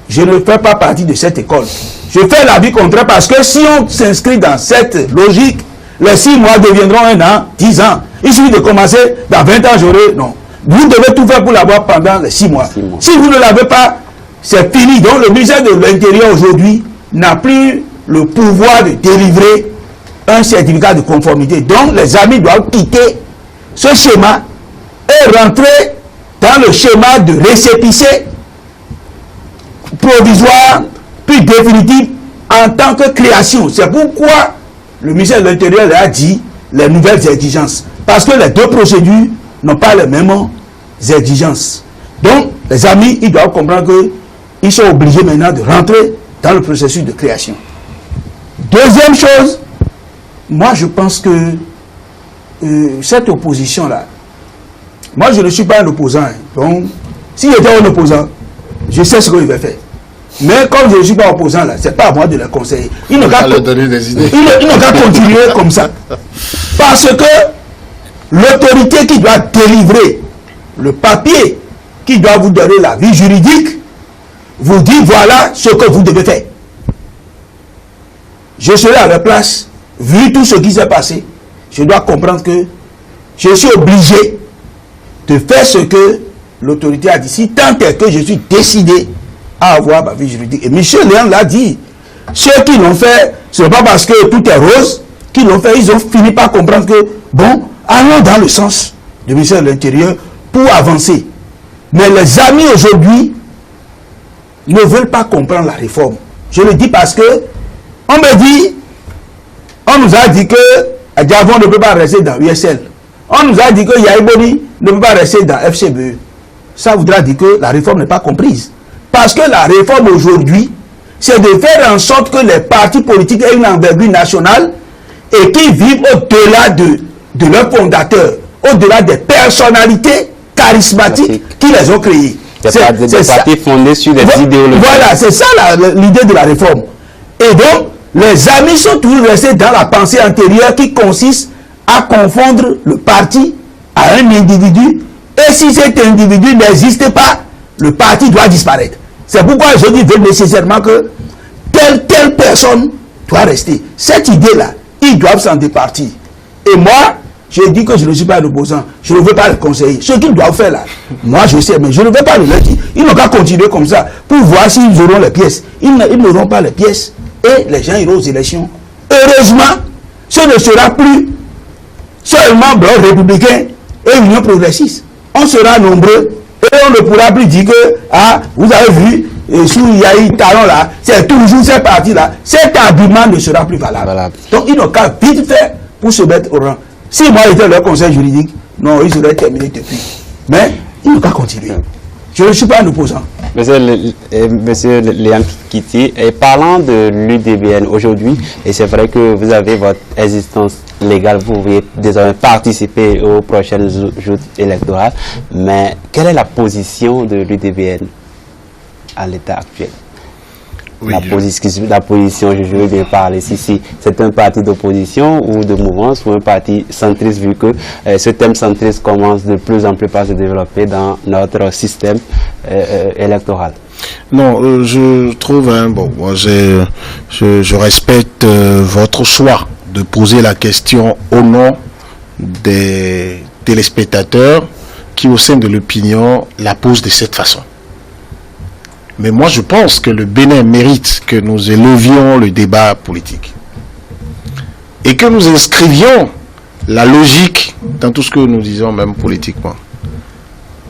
Je ne fais pas partie de cette école. Je fais l'avis contraire parce que si on s'inscrit dans cette logique, les 6 mois deviendront 1 an, 10 ans. Il suffit de commencer, dans 20 ans j'aurai... Non. Vous devez tout faire pour l'avoir pendant les 6 mois. Si vous ne l'avez pas, c'est fini. Donc le ministère de l'Intérieur aujourd'hui n'a plus le pouvoir de délivrer un certificat de conformité. Donc les amis doivent quitter ce schéma et rentrer dans le schéma de récépissé provisoire puis définitif en tant que création. C'est pourquoi le ministère de l'Intérieur a dit les nouvelles exigences. Parce que les deux procédures n'ont pas les mêmes exigences. Donc, les amis, ils doivent comprendre qu'ils sont obligés maintenant de rentrer dans le processus de création. Deuxième chose, moi je pense que cette opposition-là, moi je ne suis pas un opposant. Donc, s'il était un opposant, je sais ce qu'il va faire. Mais comme je ne suis pas opposant là, c'est pas à moi de le conseiller. Il n'a qu'à continuer comme ça. Parce que l'autorité qui doit délivrer le papier, qui doit vous donner la vie juridique, vous dit voilà ce que vous devez faire. Je serai à la place, vu tout ce qui s'est passé, je dois comprendre que je suis obligé de faire ce que l'autorité a dit. Si tant est que je suis décidé à avoir ma vie juridique. Et Michel Léon l'a dit, ceux qui l'ont fait, ce n'est pas parce que tout est rose qu'ils l'ont fait, ils ont fini par comprendre que, bon, allons dans le sens du ministère de l'Intérieur pour avancer. Mais les amis aujourd'hui ne veulent pas comprendre la réforme. Je le dis parce que on me dit, on nous a dit que Diavon ne peut pas rester dans USL. On nous a dit que Yaïboni ne peut pas rester dans FCBE. Ça voudra dire que la réforme n'est pas comprise. Parce que la réforme aujourd'hui, c'est de faire en sorte que les partis politiques aient une envergure nationale et qu'ils vivent au-delà de leurs fondateurs, au-delà des personnalités charismatiques qui les ont créés. Des partis fondés sur des idéologies. Voilà, c'est ça l'idée de la réforme. Et donc, les amis sont toujours restés dans la pensée antérieure qui consiste à confondre le parti à un individu. Et si cet individu n'existe pas, le parti doit disparaître. C'est pourquoi je dis nécessairement que telle personne doit rester. Cette idée-là, ils doivent s'en départir. Et moi, je dis que je ne suis pas un opposant. Je ne veux pas le conseiller. Ce qu'ils doivent faire là, moi je sais, mais je ne vais pas le leur dire. Ils n'ont qu'à continuer comme ça pour voir s'ils auront les pièces. Ils n'auront pas les pièces et les gens iront aux élections. Heureusement, ce ne sera plus seulement bloc républicain et union progressiste. On sera nombreux et on ne pourra plus dire que, vous avez vu, sous Yahi Talon là, c'est toujours ces partis là. Cet argument ne sera plus valable. Donc ils n'ont qu'à vite faire pour se mettre au rang. Si moi j'étais leur conseil juridique, non, ils auraient terminé depuis. Mais ils n'ont qu'à continuer. Je ne suis pas un opposant. Monsieur Léon Kiti, et parlant de l'UDBN aujourd'hui, et c'est vrai que vous avez votre existence légale, vous pouvez désormais participer aux prochaines joutes électorales, mais quelle est la position de l'UDBN à l'état actuel? Oui, la position, je veux bien parler, si c'est un parti d'opposition ou de mouvance ou un parti centriste, vu que ce thème centriste commence de plus en plus à se développer dans notre système électoral. Non, je trouve, moi je respecte votre choix de poser la question au nom des téléspectateurs qui, au sein de l'opinion, la posent de cette façon. Mais moi, je pense que le Bénin mérite que nous élevions le débat politique et que nous inscrivions la logique dans tout ce que nous disons, même politiquement.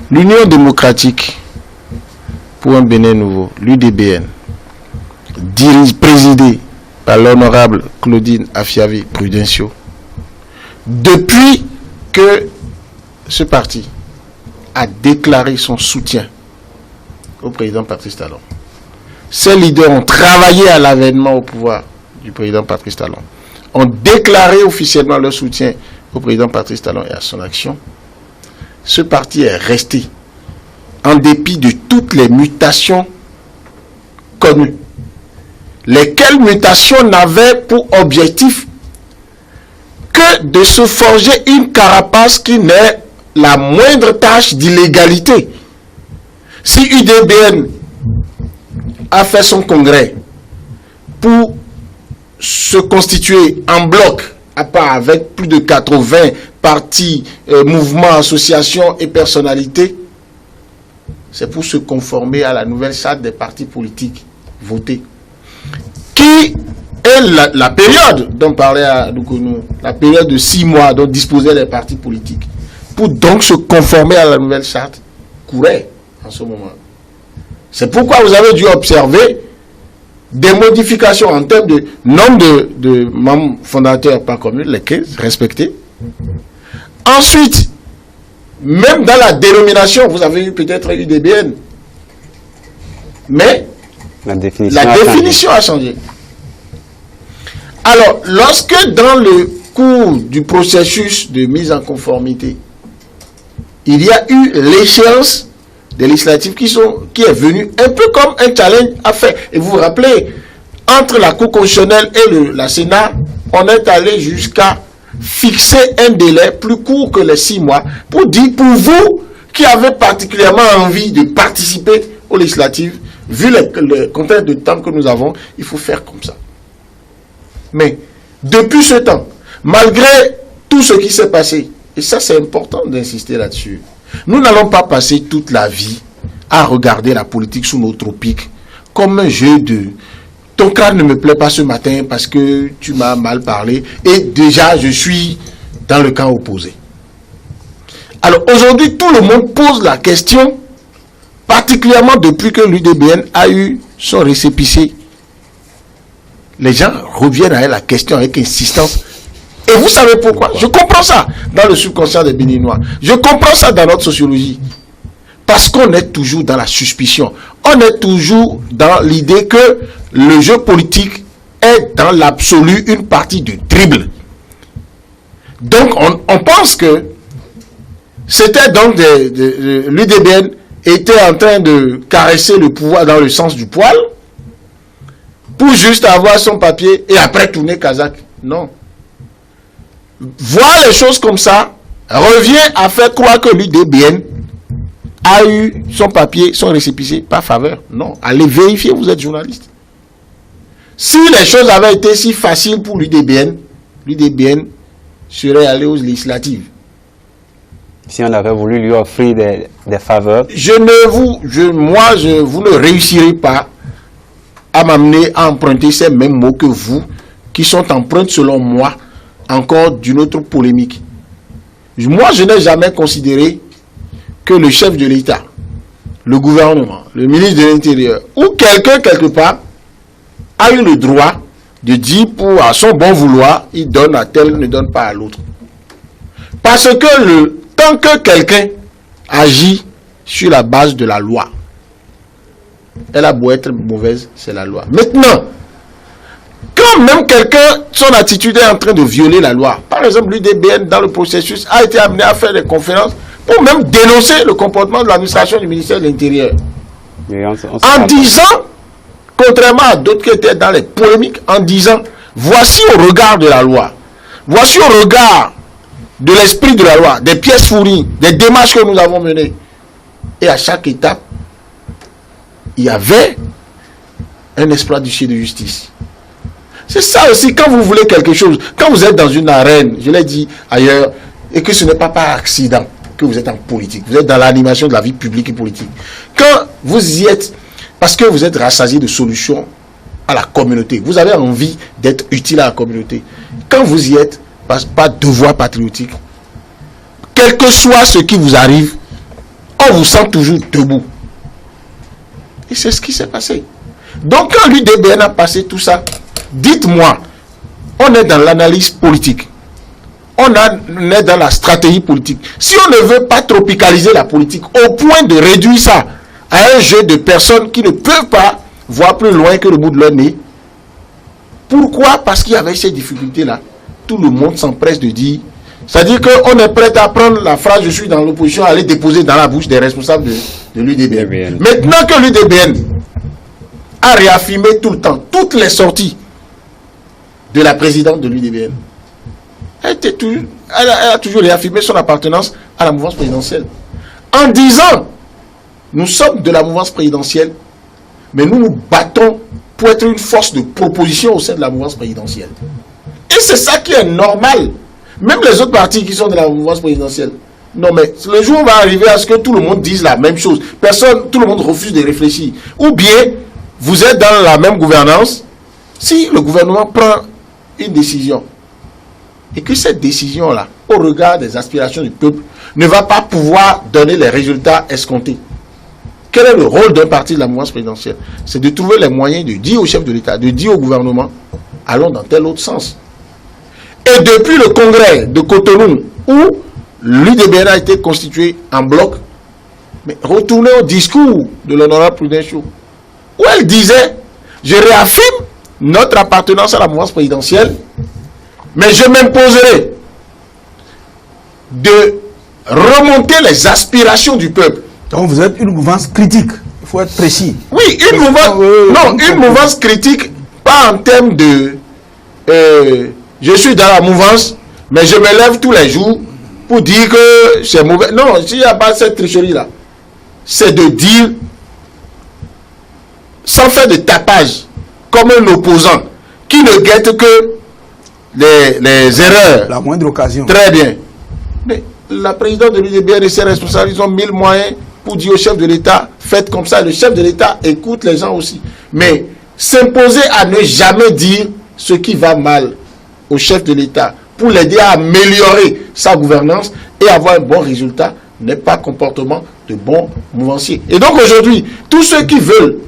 L'Union démocratique pour un Bénin nouveau, l'UDBN, présidée par l'honorable Claudine Afiavi Prudencio, depuis que ce parti a déclaré son soutien au président Patrice Talon. Ces leaders ont travaillé à l'avènement au pouvoir du président Patrice Talon, ont déclaré officiellement leur soutien au président Patrice Talon et à son action. Ce parti est resté, en dépit de toutes les mutations connues, lesquelles mutations n'avaient pour objectif que de se forger une carapace qui n'est la moindre tâche d'illégalité. Si UDBN a fait son congrès pour se constituer en bloc, à part avec plus de 80 partis, mouvements, associations et personnalités, c'est pour se conformer à la nouvelle charte des partis politiques votés, qui est la période dont parlait à Doukonou, la période de 6 mois dont disposaient les partis politiques, pour donc se conformer à la nouvelle charte, courait en ce moment. C'est pourquoi vous avez dû observer des modifications en termes de nombre de membres fondateurs par commune, les 15 respectés. Ensuite, même dans la dénomination, vous avez eu peut-être UDBN, mais la définition a changé. Alors, lorsque dans le cours du processus de mise en conformité, il y a eu l'échéance des législatives qui est venu un peu comme un challenge à faire. Et vous vous rappelez, entre la Cour constitutionnelle et la Sénat, on est allé jusqu'à fixer un délai plus court que les 6 mois pour dire, pour vous qui avez particulièrement envie de participer aux législatives, vu le contexte de temps que nous avons, il faut faire comme ça. Mais depuis ce temps, malgré tout ce qui s'est passé, et ça c'est important d'insister là-dessus, nous n'allons pas passer toute la vie à regarder la politique sous nos tropiques comme un jeu de « ton crâne ne me plaît pas ce matin parce que tu m'as mal parlé et déjà je suis dans le camp opposé ». Alors aujourd'hui, tout le monde pose la question, particulièrement depuis que l'UDBN a eu son récépissé. Les gens reviennent à la question avec insistance. Et vous savez pourquoi? Je comprends ça dans le subconscient des Béninois. Je comprends ça dans notre sociologie. Parce qu'on est toujours dans la suspicion. On est toujours dans l'idée que le jeu politique est dans l'absolu une partie du dribble. Donc on pense que c'était donc l'UDBN était en train de caresser le pouvoir dans le sens du poil pour juste avoir son papier et après tourner Kazakh. Non. Voir les choses comme ça revient à faire croire que l'UDBN a eu son papier, son récépissé par faveur. Non. Allez vérifier, vous êtes journaliste. Si les choses avaient été si faciles pour l'UDBN serait allé aux législatives. Si on avait voulu lui offrir des faveurs. Vous ne réussirez pas à m'amener à emprunter ces mêmes mots que vous, qui sont empreintes selon moi, encore d'une autre polémique. Moi, je n'ai jamais considéré que le chef de l'État, le gouvernement, le ministre de l'Intérieur, ou quelqu'un quelque part, a eu le droit de dire à son bon vouloir, il donne à tel, ne donne pas à l'autre. Parce que tant que quelqu'un agit sur la base de la loi, elle a beau être mauvaise, c'est la loi. Maintenant, quand même quelqu'un, son attitude est en train de violer la loi, par exemple l'UDBN dans le processus a été amené à faire des conférences pour même dénoncer le comportement de l'administration du ministère de l'Intérieur. En disant, contrairement à d'autres qui étaient dans les polémiques, en disant, voici au regard de la loi, voici au regard de l'esprit de la loi, des pièces fournies, des démarches que nous avons menées. Et à chaque étape, il y avait un exploit du chef de justice. C'est ça aussi, quand vous voulez quelque chose, quand vous êtes dans une arène, je l'ai dit ailleurs, et que ce n'est pas par accident que vous êtes en politique, vous êtes dans l'animation de la vie publique et politique. Quand vous y êtes, parce que vous êtes rassasié de solutions à la communauté, vous avez envie d'être utile à la communauté. Quand vous y êtes, pas devoir patriotique, quel que soit ce qui vous arrive, on vous sent toujours debout. Et c'est ce qui s'est passé. Donc quand l'UDBN a passé tout ça, dites-moi, on est dans l'analyse politique, on est dans la stratégie politique. Si on ne veut pas tropicaliser la politique au point de réduire ça à un jeu de personnes qui ne peuvent pas voir plus loin que le bout de leur nez, pourquoi? Parce qu'il y avait ces difficultés-là. Tout le monde s'empresse de dire, c'est-à-dire qu'on est prêt à prendre la phrase « je suis dans l'opposition » à aller déposer dans la bouche des responsables de l'UDBN. Maintenant que l'UDBN a réaffirmé tout le temps, toutes les sorties de la présidente de l'UDBN, elle a toujours réaffirmé son appartenance à la mouvance présidentielle. En disant, nous sommes de la mouvance présidentielle, mais nous nous battons pour être une force de proposition au sein de la mouvance présidentielle. Et c'est ça qui est normal. Même les autres partis qui sont de la mouvance présidentielle. Non, mais le jour va arriver à ce que tout le monde dise la même chose. Tout le monde refuse de réfléchir. Ou bien, vous êtes dans la même gouvernance. Si le gouvernement prend une décision, et que cette décision-là, au regard des aspirations du peuple, ne va pas pouvoir donner les résultats escomptés. Quel est le rôle d'un parti de la mouvance présidentielle? C'est de trouver les moyens de dire au chef de l'État, de dire au gouvernement, allons dans tel autre sens. Et depuis le congrès de Cotonou, où l'UDBN a été constitué en bloc, mais retournez au discours de l'honorable Prudential, où elle disait, je réaffirme notre appartenance à la mouvance présidentielle, mais je m'imposerai de remonter les aspirations du peuple. Donc vous êtes une mouvance critique, il faut être précis. Oui, une mouvance critique, pas en termes de... je suis dans la mouvance, mais je me lève tous les jours pour dire que c'est mauvais. Non, s'il n'y a pas cette tricherie-là, c'est de dire, sans faire de tapage, comme un opposant, qui ne guette que les erreurs. La moindre occasion. Très bien. Mais la présidente de l'UDBN et ses responsables, ils ont 1000 moyens pour dire au chef de l'État, faites comme ça. Le chef de l'État écoute les gens aussi. Mais s'imposer à ne jamais dire ce qui va mal au chef de l'État pour l'aider à améliorer sa gouvernance et avoir un bon résultat n'est pas comportement de bon mouvancier. Et donc aujourd'hui, tous ceux qui veulent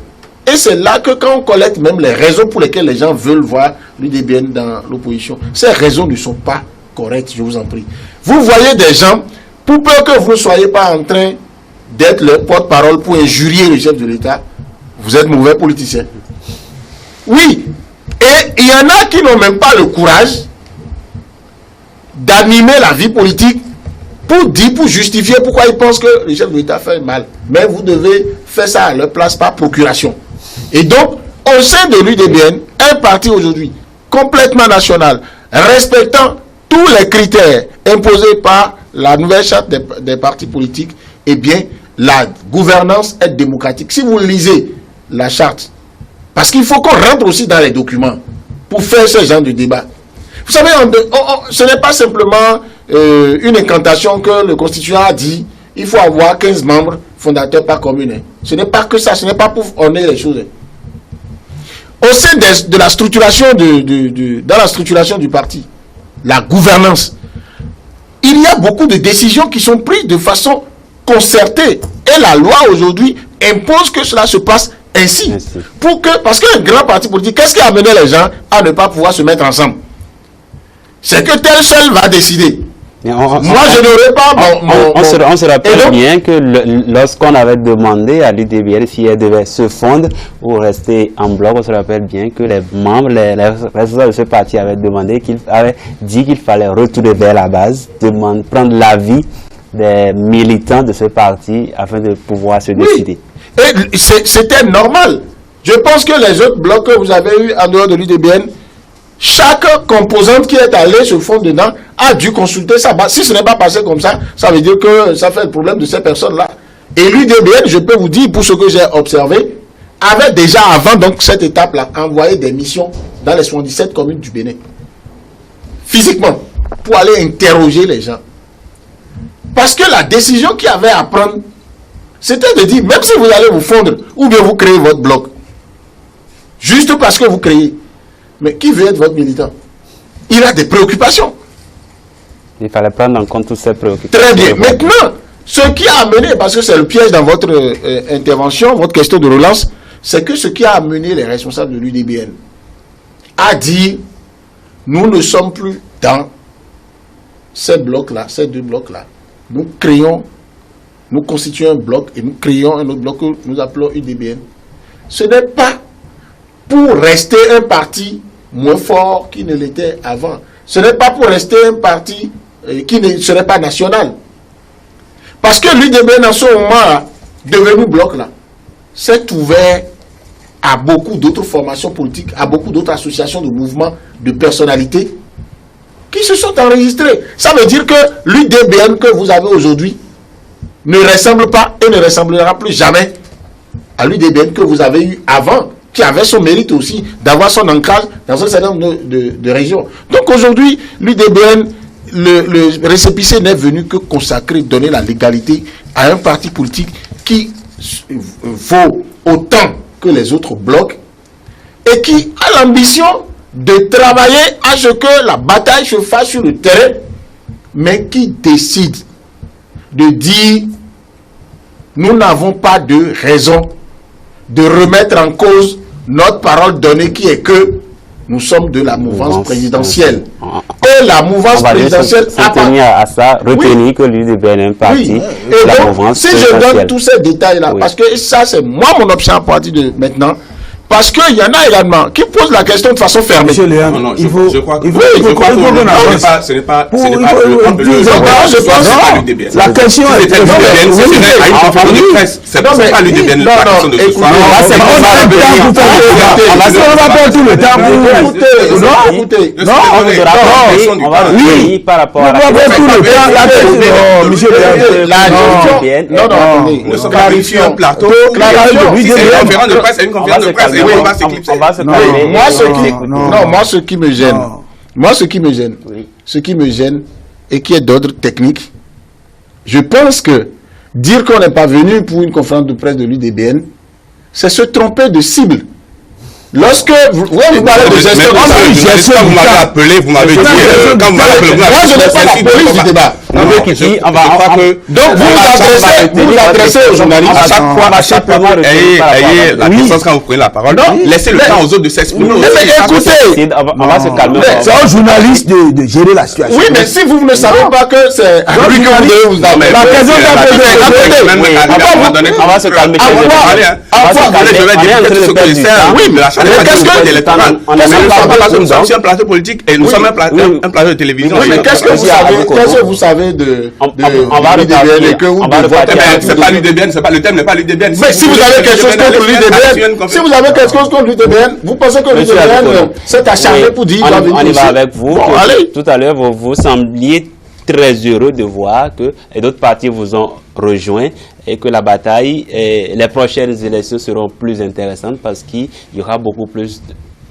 Et c'est là que quand on collecte même les raisons pour lesquelles les gens veulent voir l'UDBN dans l'opposition, ces raisons ne sont pas correctes, je vous en prie. Vous voyez des gens, pour peur que vous ne soyez pas en train d'être le porte-parole pour injurier le chef de l'État, vous êtes mauvais politicien. Oui, et il y en a qui n'ont même pas le courage d'animer la vie politique pour justifier pourquoi ils pensent que le chef de l'État fait mal. Mais vous devez faire ça à leur place par procuration. Et donc, au sein de l'UDBN, un parti aujourd'hui complètement national, respectant tous les critères imposés par la nouvelle charte des partis politiques, eh bien, la gouvernance est démocratique. Si vous lisez la charte, parce qu'il faut qu'on rentre aussi dans les documents pour faire ce genre de débat. Vous savez, ce n'est pas simplement une incantation que le constituant a dit, il faut avoir 15 membres fondateurs par commune. Ce n'est pas que ça, ce n'est pas pour orner les choses. Au sein de la structuration dans la structuration du parti, la gouvernance, il y a beaucoup de décisions qui sont prises de façon concertée. Et la loi aujourd'hui impose que cela se passe ainsi. Parce qu'un grand parti politique, qu'est-ce qui a amené les gens à ne pas pouvoir se mettre ensemble? C'est que tel seul va décider. Moi, je n'aurais pas on se rappelle bien que lorsqu'on avait demandé à l'UDBN si elle devait se fondre ou rester en bloc, on se rappelle bien que les membres, les responsables de ce parti avaient demandé, avaient dit qu'il fallait retourner vers la base, prendre l'avis des militants de ce parti afin de pouvoir se décider. Et c'était normal. Je pense que les autres blocs que vous avez eu en dehors de l'UDBN, chaque composante qui est allée se fondre dedans a dû consulter sa base. Si ce n'est pas passé comme ça, ça veut dire que ça fait le problème de ces personnes-là. Et l'UDBN, je peux vous dire, pour ce que j'ai observé, avait déjà avant donc cette étape-là envoyé des missions dans les 77 communes du Bénin. Physiquement, pour aller interroger les gens. Parce que la décision qu'il y avait à prendre, c'était de dire, même si vous allez vous fondre, ou bien vous créez votre bloc, juste parce que vous créez, mais qui veut être votre militant? Il a des préoccupations. Il fallait prendre en compte toutes ces préoccupations. Très bien. Maintenant, ce qui a amené, parce que c'est le piège dans votre intervention, votre question de relance, c'est que ce qui a amené les responsables de l'UDBN à dire, nous ne sommes plus dans ces blocs-là, ces deux blocs-là. Nous constituons un bloc et nous créons un autre bloc que nous appelons UDBN. Ce n'est pas pour rester un parti moins fort qu'il ne l'était avant. Ce n'est pas pour rester un parti qui ne serait pas national. Parce que l'UDBN, en ce moment-là, devenu bloc-là, s'est ouvert à beaucoup d'autres formations politiques, à beaucoup d'autres associations de mouvements, de personnalités, qui se sont enregistrés. Ça veut dire que l'UDBN que vous avez aujourd'hui ne ressemble pas et ne ressemblera plus jamais à l'UDBN que vous avez eu avant, qui avait son mérite aussi d'avoir son ancrage dans un certain nombre de régions. Donc aujourd'hui, l'UDBN, le récépissé n'est venu que consacrer, donner la légalité à un parti politique qui vaut autant que les autres blocs et qui a l'ambition de travailler à ce que la bataille se fasse sur le terrain, mais qui décide de dire nous n'avons pas de raison de remettre en cause notre parole donnée qui est que nous sommes de la mouvance présidentielle. Et la mouvance présidentielle a à ça, retenir que l'UDBN est un parti de la mouvance présidentielle. Si je donne tous ces détails-là, parce que ça c'est moi mon option à partir de maintenant, parce qu'il y en a également qui posent la question de façon fermée. Monsieur Léon, je crois que ce n'est pas la question est très c'est pas l'UDBN la question de ce soir. On va perdre tout le temps. Écoutez, on va oui par rapport à nous sommes clarifiés un plateau. Si c'est une conférence de presse, c'est une conférence de presse. Moi, ce qui me gêne et qui est d'ordre technique, je pense que dire qu'on n'est pas venu pour une conférence de presse de l'UDBN, c'est se tromper de cible. Lorsque vous parlez de gestion, vous m'avez appelé, vous m'avez dit, quand vous m'avez appelé, moi je n'ai pas la police du débat. Donc vous adressez aux journalistes à chaque fois, ayez la puissance quand vous prenez la parole. Laissez le temps aux autres de s'exprimer. Mais écoutez, on va se calmer. C'est aux journalistes de gérer la situation. oui, mais si vous ne savez pas que c'est lui que vous devez vous amener. La question on va se calmer. Oui, mais qu'est-ce que nous sommes un plateau politique et nous sommes un plateau de télévision. Mais qu'est-ce que vous savez de l'UDBN que vous c'est pas l'UDBN, le thème n'est pas l'UDBN. Mais si vous avez quelque chose contre l'UDBN, si vous avez quelque chose contre l'UDBN, vous pensez que l'UDBN s'est acharné pour dire on y va avec vous. Tout à l'heure, vous sembliez très heureux de voir que d'autres partis vous ont rejoint et que la bataille et les prochaines élections seront plus intéressantes parce qu'il y aura beaucoup plus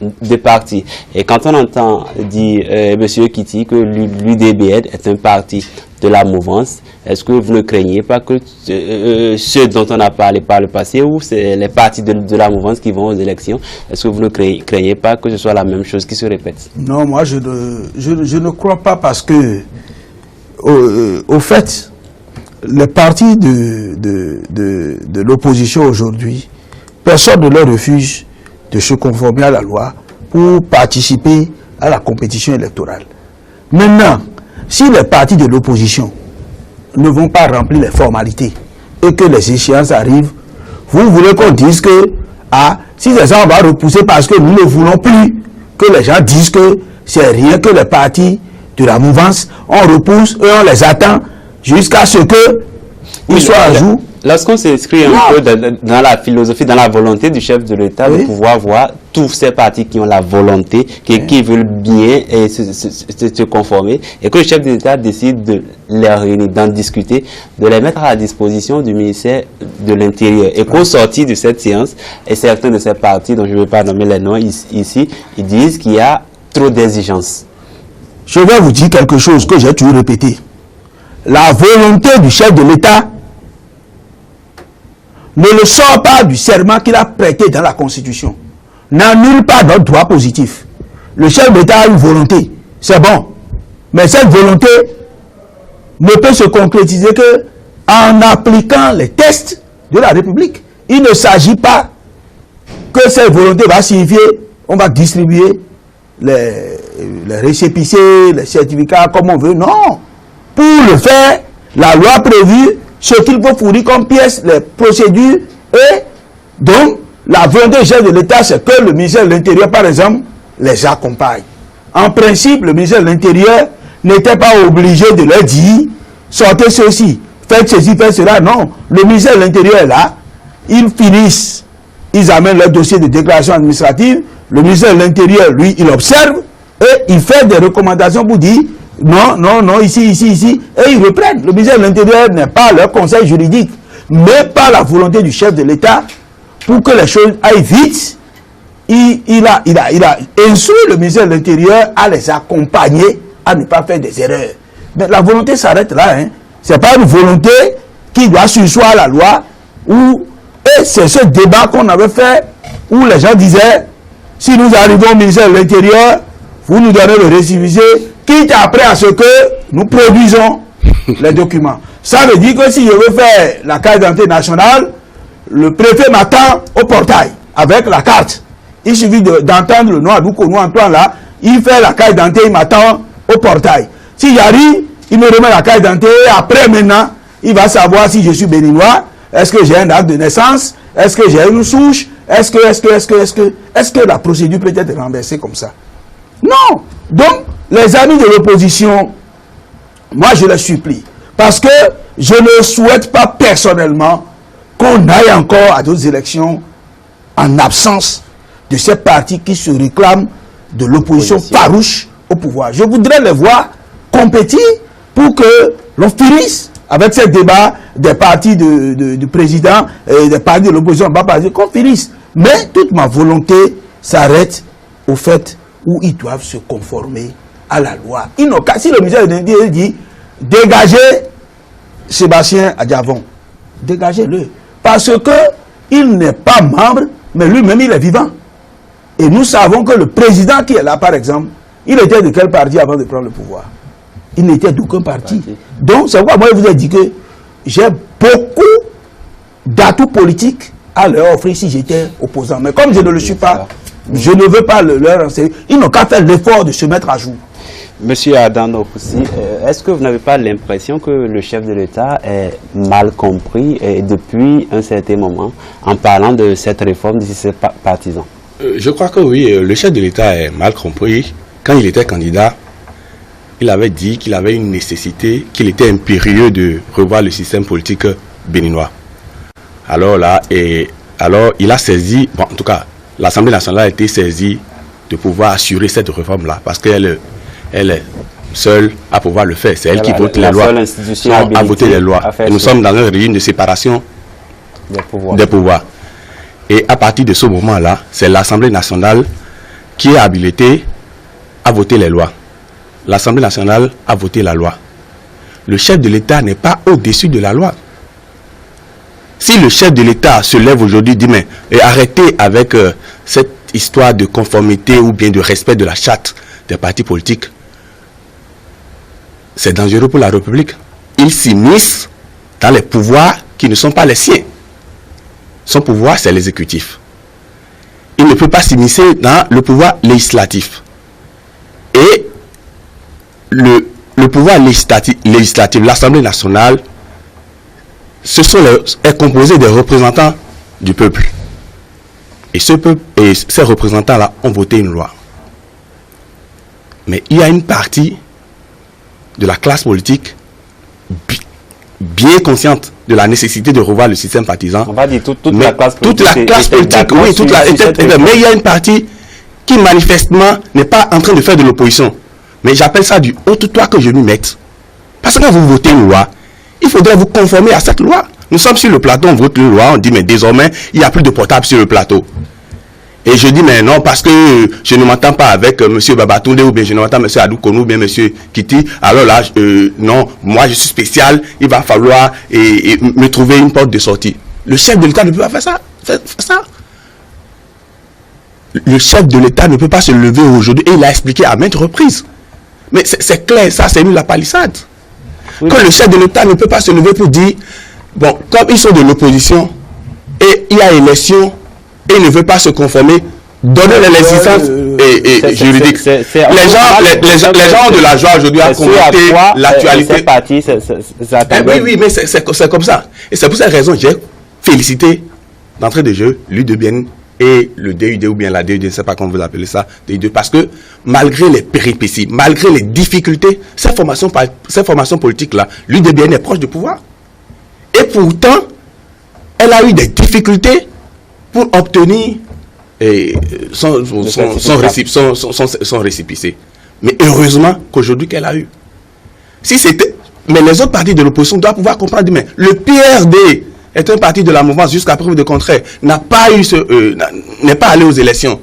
de partis. Et quand on entend dire Monsieur Kiti que l'UDBN est un parti de la mouvance, est-ce que vous ne craignez pas que ceux dont on a parlé par le passé ou c'est les partis de la mouvance qui vont aux élections, est-ce que vous ne craignez pas que ce soit la même chose qui se répète? Non, moi je ne crois pas parce que au fait, les partis de l'opposition aujourd'hui, personne ne leur refuse de se conformer à la loi pour participer à la compétition électorale. Maintenant, si les partis de l'opposition ne vont pas remplir les formalités et que les échéances arrivent, vous voulez qu'on dise que si les gens vont repousser parce que nous ne voulons plus que les gens disent que c'est rien que les partis de la mouvance, on repousse et on les attend jusqu'à ce qu'ils soient à jour. Lorsqu'on s'inscrit un peu dans la philosophie, dans la volonté du chef de l'État de pouvoir voir tous ces partis qui ont la volonté, qui veulent bien et se conformer, et que le chef de l'État décide de les réunir, d'en discuter, de les mettre à la disposition du ministère de l'Intérieur. Et qu'au sortir de cette séance, et certains de ces partis, dont je ne vais pas nommer les noms ici, ils disent qu'il y a trop d'exigences. Je vais vous dire quelque chose que j'ai toujours répété. La volonté du chef de l'État ne le sort pas du serment qu'il a prêté dans la Constitution. N'annule pas notre droit positif. Le chef d'État a une volonté, c'est bon. Mais cette volonté ne peut se concrétiser que en appliquant les tests de la République. Il ne s'agit pas que cette volonté va signifier on va distribuer les récépissés, les certificats comme on veut. Non. Pour le faire, la loi prévue ce qu'il faut fournir comme pièces, les procédures, et donc la volonté du chef de l'État, c'est que le ministère de l'Intérieur, par exemple, les accompagne. En principe, le ministère de l'Intérieur n'était pas obligé de leur dire, sortez ceci, faites ceci, faites cela. Non, le ministère de l'Intérieur est là, ils finissent, ils amènent leur dossier de déclaration administrative, le ministère de l'Intérieur, lui, il observe, et il fait des recommandations pour dire, non, non, non, ici, et ils reprennent. Le ministère de l'Intérieur n'est pas leur conseil juridique, mais par la volonté du chef de l'État, pour que les choses aillent vite, il a instruit le ministère de l'Intérieur à les accompagner, à ne pas faire des erreurs. Mais la volonté s'arrête là, hein. C'est pas une volonté qui doit surseoir à la loi, et c'est ce débat qu'on avait fait, où les gens disaient, si nous arrivons au ministère de l'Intérieur, vous nous donnez le récépissé, quitte après à ce que nous produisons les documents. Ça veut dire que si je veux faire la carte d'identité nationale, le préfet m'attend au portail avec la carte. Il suffit d'entendre le nom à Doukonou Antoine là, il fait la carte d'identité, il m'attend au portail. Si j'arrive, il me remet la carte d'identité, après maintenant, il va savoir si je suis béninois, est-ce que j'ai un acte de naissance, est-ce que j'ai une souche, est-ce que la procédure peut être renversée comme ça? Non. Donc, les amis de l'opposition, moi je les supplie, parce que je ne souhaite pas personnellement qu'on aille encore à d'autres élections en absence de ces partis qui se réclament de l'opposition farouche au pouvoir. Je voudrais les voir compétir pour que l'on finisse avec ce débat des partis du président et des partis de l'opposition, qu'on finisse. Mais toute ma volonté s'arrête au fait où ils doivent se conformer à la loi. Si le ministère de l'Intérieur dit dégagez Sébastien Adjavon, dégagez-le. Parce que il n'est pas membre, mais lui-même il est vivant. Et nous savons que le président qui est là, par exemple, il était de quel parti avant de prendre le pouvoir? Il n'était d'aucun parti. Donc, c'est pourquoi moi, je vous ai dit que j'ai beaucoup d'atouts politiques à leur offrir si j'étais opposant. Mais comme je ne le suis pas, je ne veux pas leur enseigner. Ils n'ont qu'à faire l'effort de se mettre à jour. Monsieur Adam aussi, est-ce que vous n'avez pas l'impression que le chef de l'État est mal compris depuis un certain moment en parlant de cette réforme de ses partisans? Je crois que oui, le chef de l'État est mal compris. Quand il était candidat, il avait dit qu'il avait une nécessité, qu'il était impérieux de revoir le système politique béninois. Alors là, il a saisi, bon, en tout cas, l'Assemblée nationale a été saisie de pouvoir assurer cette réforme-là, parce qu'elle est seule à pouvoir le faire. C'est elle qui vote les lois, à voter les lois. Et nous sommes dans un régime de séparation des pouvoirs. Et à partir de ce moment-là, c'est l'Assemblée nationale qui est habilitée à voter les lois. L'Assemblée nationale a voté la loi. Le chef de l'État n'est pas au-dessus de la loi. Si le chef de l'État se lève aujourd'hui et dit mais arrêtez avec cette histoire de conformité ou bien de respect de la charte des partis politiques, c'est dangereux pour la République. Il s'immisce dans les pouvoirs qui ne sont pas les siens. Son pouvoir, c'est l'exécutif. Il ne peut pas s'immiscer dans le pouvoir législatif. Et le pouvoir législatif, l'Assemblée nationale, est composé des représentants du peuple. Et ces représentants-là ont voté une loi. Mais il y a une partie de la classe politique bien consciente de la nécessité de revoir le système partisan. On va dire toute la classe politique. Toute la classe politique, oui, mais il y a une partie qui manifestement n'est pas en train de faire de l'opposition. Mais j'appelle ça du haut toit que je m'y mette. Parce que quand vous votez une loi, il faudrait vous conformer à cette loi. Nous sommes sur le plateau, on vote une loi, on dit mais désormais, il n'y a plus de portable sur le plateau. Et je dis mais non, parce que je ne m'entends pas avec M. Babatunde ou bien je ne m'entends M. Adoukonou ou bien M. Kiti. Alors là, non, moi je suis spécial, il va falloir me trouver une porte de sortie. Le chef de l'État ne peut pas faire ça. Le chef de l'État ne peut pas se lever aujourd'hui et il a expliqué à maintes reprises. Mais c'est clair, ça c'est la palissade. Oui. Quand le chef de l'État ne peut pas se lever pour dire, bon, comme ils sont de l'opposition et il y a élection et il ne veut pas se conformer, donner les licences juridiques. Les gens ont de la joie aujourd'hui à commenter l'actualité. Oui, mais c'est comme ça. Et c'est pour cette raison que j'ai félicité d'entrée de jeu l'UDBN et le DUD ou bien la DUD, je ne sais pas comment vous appelez ça, DUD, parce que malgré les péripéties, malgré les difficultés, cette formation politique-là, l'UDBN est proche du pouvoir. Et pourtant, elle a eu des difficultés pour obtenir son récépissé. Mais heureusement qu'aujourd'hui qu'elle a eu. Si c'était, mais les autres partis de l'opposition doivent pouvoir comprendre, mais le PRD est un parti de la mouvance jusqu'à preuve de contraire, n'est pas allé aux élections.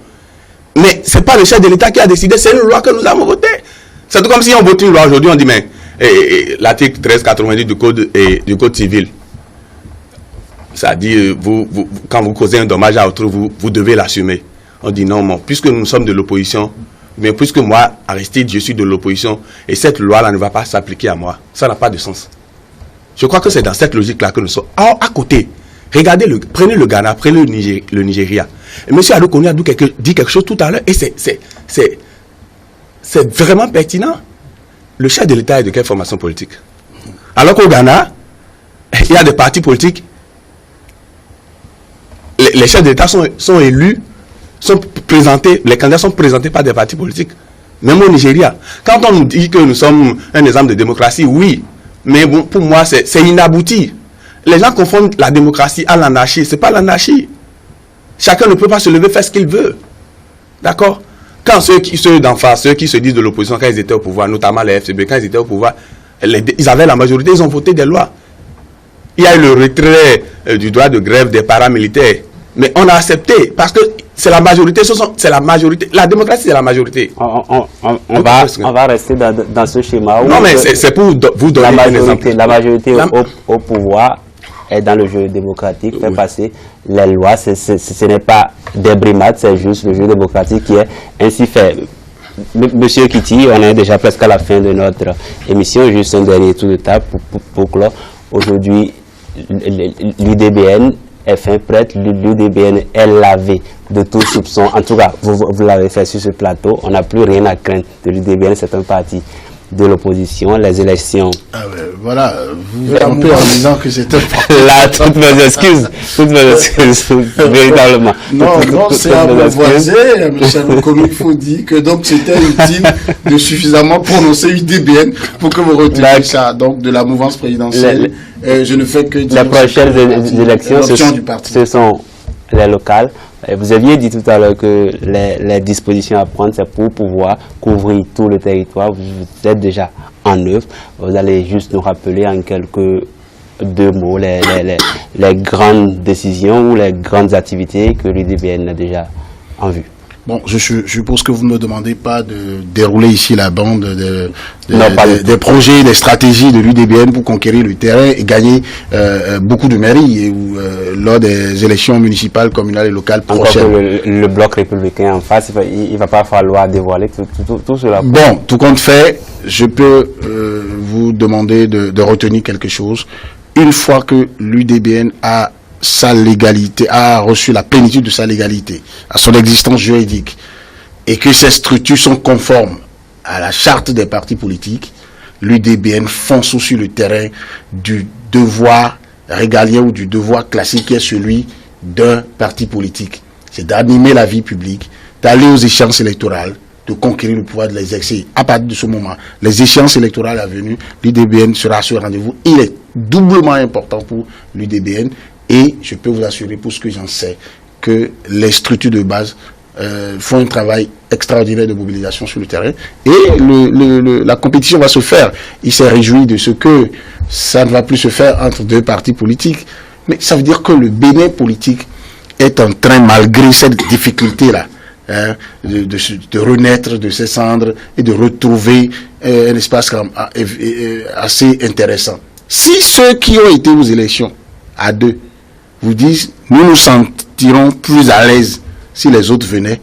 Mais ce n'est pas le chef de l'État qui a décidé, c'est une loi que nous avons votée. C'est comme si on vote une loi aujourd'hui, on dit, mais l'article 1390 du Code civil, ça dit, quand vous causez un dommage à autrui, vous devez l'assumer. On dit non, puisque nous sommes de l'opposition, mais puisque moi, Aristide, je suis de l'opposition, et cette loi-là ne va pas s'appliquer à moi, ça n'a pas de sens. Je crois que c'est dans cette logique-là que nous sommes. À côté, regardez, prenez le Ghana, prenez le Nigeria. Et M. Adoukonou a dit quelque chose tout à l'heure, et c'est vraiment pertinent. Le chef de l'État est de quelle formation politique? Alors qu'au Ghana, il y a des partis politiques. Les chefs d'État sont élus, sont présentés, les candidats sont présentés par des partis politiques. Même au Nigeria. Quand on nous dit que nous sommes un exemple de démocratie, oui. Mais bon, pour moi, c'est inabouti. Les gens confondent la démocratie à l'anarchie. Ce n'est pas l'anarchie. Chacun ne peut pas se lever faire ce qu'il veut. D'accord? Quand ceux d'en face, ceux qui se disent de l'opposition, quand ils étaient au pouvoir, notamment les FCB, quand ils étaient au pouvoir, ils avaient la majorité, ils ont voté des lois. Il y a eu le retrait du droit de grève des paramilitaires. Mais on a accepté, parce que c'est la majorité, c'est la majorité. La démocratie, c'est la majorité. On va rester dans ce schéma. Non, mais c'est pour vous donner un exemple. La majorité au pouvoir est dans le jeu démocratique, fait passer les lois. Ce n'est pas des brimades, c'est juste le jeu démocratique qui est ainsi fait. Monsieur Kiti, on est déjà presque à la fin de notre émission. Juste un dernier tour de table pour clore. Aujourd'hui, l'UDBN est fin prête, l'UDBN est lavé de tout soupçon. En tout cas, vous l'avez fait sur ce plateau. On n'a plus rien à craindre de l'UDBN, c'est un parti de l'opposition. Les élections. Ah ouais, voilà, vous trompez en disant que c'était là, toutes mes excuses, véritablement. Non, c'est à vous voisin, M. Comme il faut dire que donc c'était utile de suffisamment prononcer UDBN pour que vous reteniez ça, donc de la mouvance présidentielle. Je ne fais que dire les prochaines élections, ce sont les locales. Vous aviez dit tout à l'heure que les dispositions à prendre, c'est pour pouvoir couvrir tout le territoire. Vous êtes déjà en œuvre. Vous allez juste nous rappeler en deux mots les grandes décisions ou les grandes activités que l'UDBN a déjà en vue. Bon, je suppose que vous ne me demandez pas de dérouler ici la bande des projets, des stratégies de l'UDBN pour conquérir le terrain et gagner beaucoup de mairies lors des élections municipales, communales et locales prochaines. Le bloc républicain en face, il ne va pas falloir dévoiler tout cela. Bon, tout compte fait, je peux vous demander de retenir quelque chose. Une fois que l'UDBN a sa légalité, a reçu la plénitude de sa légalité, à son existence juridique, et que ces structures sont conformes à la charte des partis politiques, l'UDBN fonce sur le terrain du devoir régalien ou du devoir classique qui est celui d'un parti politique. C'est d'animer la vie publique, d'aller aux échéances électorales, de conquérir le pouvoir de les exercer. À partir de ce moment, les échéances électorales à venir, l'UDBN sera sur rendez-vous. Il est doublement important pour l'UDBN. Et je peux vous assurer, pour ce que j'en sais, que les structures de base font un travail extraordinaire de mobilisation sur le terrain. Et la compétition va se faire. Il s'est réjoui de ce que ça ne va plus se faire entre deux partis politiques. Mais ça veut dire que le Bénin politique est en train, malgré cette difficulté-là, de renaître de ses cendres et de retrouver un espace assez intéressant. Si ceux qui ont été aux élections à deux vous disent, nous nous sentirons plus à l'aise si les autres venaient.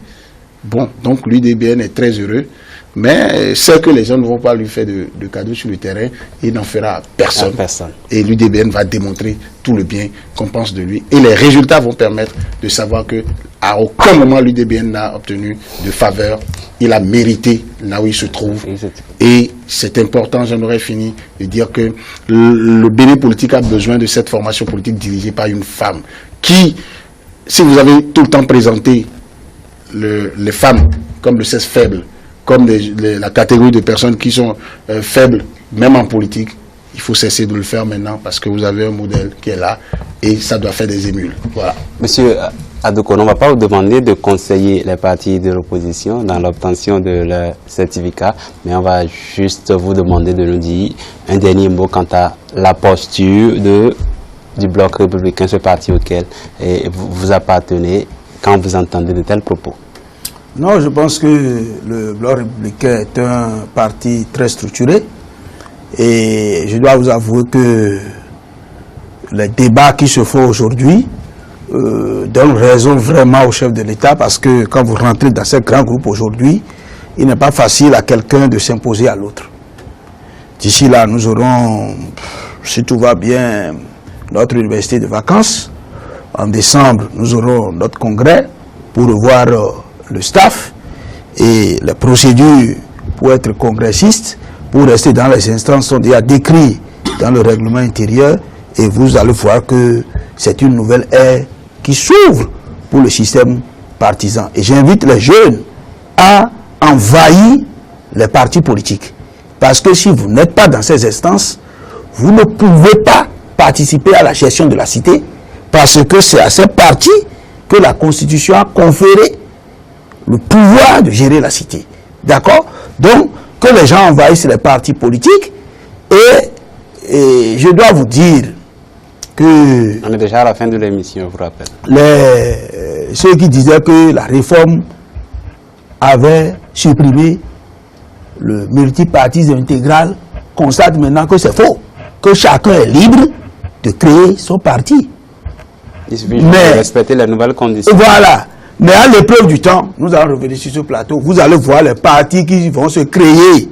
Bon, donc l'UDBN est très heureux, mais c'est que les gens ne vont pas lui faire de cadeaux sur le terrain, il n'en fera personne. Et l'UDBN va démontrer tout le bien qu'on pense de lui. Et les résultats vont permettre de savoir que à aucun moment l'UDBN n'a obtenu de faveur. Il a mérité là où il se trouve. Et c'est important, j'en aurais fini de dire que le Bénin politique a besoin de cette formation politique dirigée par une femme qui, si vous avez tout le temps présenté les femmes comme le sexe faible, comme la catégorie de personnes qui sont faibles, même en politique, il faut cesser de le faire maintenant parce que vous avez un modèle qui est là et ça doit faire des émules. Voilà. Monsieur Adokono, on ne va pas vous demander de conseiller les partis de l'opposition dans l'obtention de leur certificat, mais on va juste vous demander de nous dire un dernier mot quant à la posture du bloc républicain, ce parti auquel vous appartenez, quand vous entendez de tels propos. Non, je pense que le bloc républicain est un parti très structuré et je dois vous avouer que les débats qui se font aujourd'hui donne raison vraiment au chef de l'État parce que quand vous rentrez dans ce grand groupe aujourd'hui, il n'est pas facile à quelqu'un de s'imposer à l'autre. D'ici là, nous aurons, si tout va bien, notre université de vacances. En décembre, nous aurons notre congrès pour revoir le staff et les procédures pour être congressiste, pour rester dans les instances sont déjà décrites dans le règlement intérieur et vous allez voir que c'est une nouvelle ère qui s'ouvre pour le système partisan. Et j'invite les jeunes à envahir les partis politiques. Parce que si vous n'êtes pas dans ces instances, vous ne pouvez pas participer à la gestion de la cité, parce que c'est à ces partis que la Constitution a conféré le pouvoir de gérer la cité. D'accord? Donc, que les gens envahissent les partis politiques, et je dois vous dire que... On est déjà à la fin de l'émission, je vous rappelle. Ceux qui disaient que la réforme avait supprimé le multipartisme intégral constatent maintenant que c'est faux, que chacun est libre de créer son parti. Il suffit de respecter les nouvelles conditions. Voilà. Mais à l'épreuve du temps, nous allons revenir sur ce plateau. Vous allez voir les partis qui vont se créer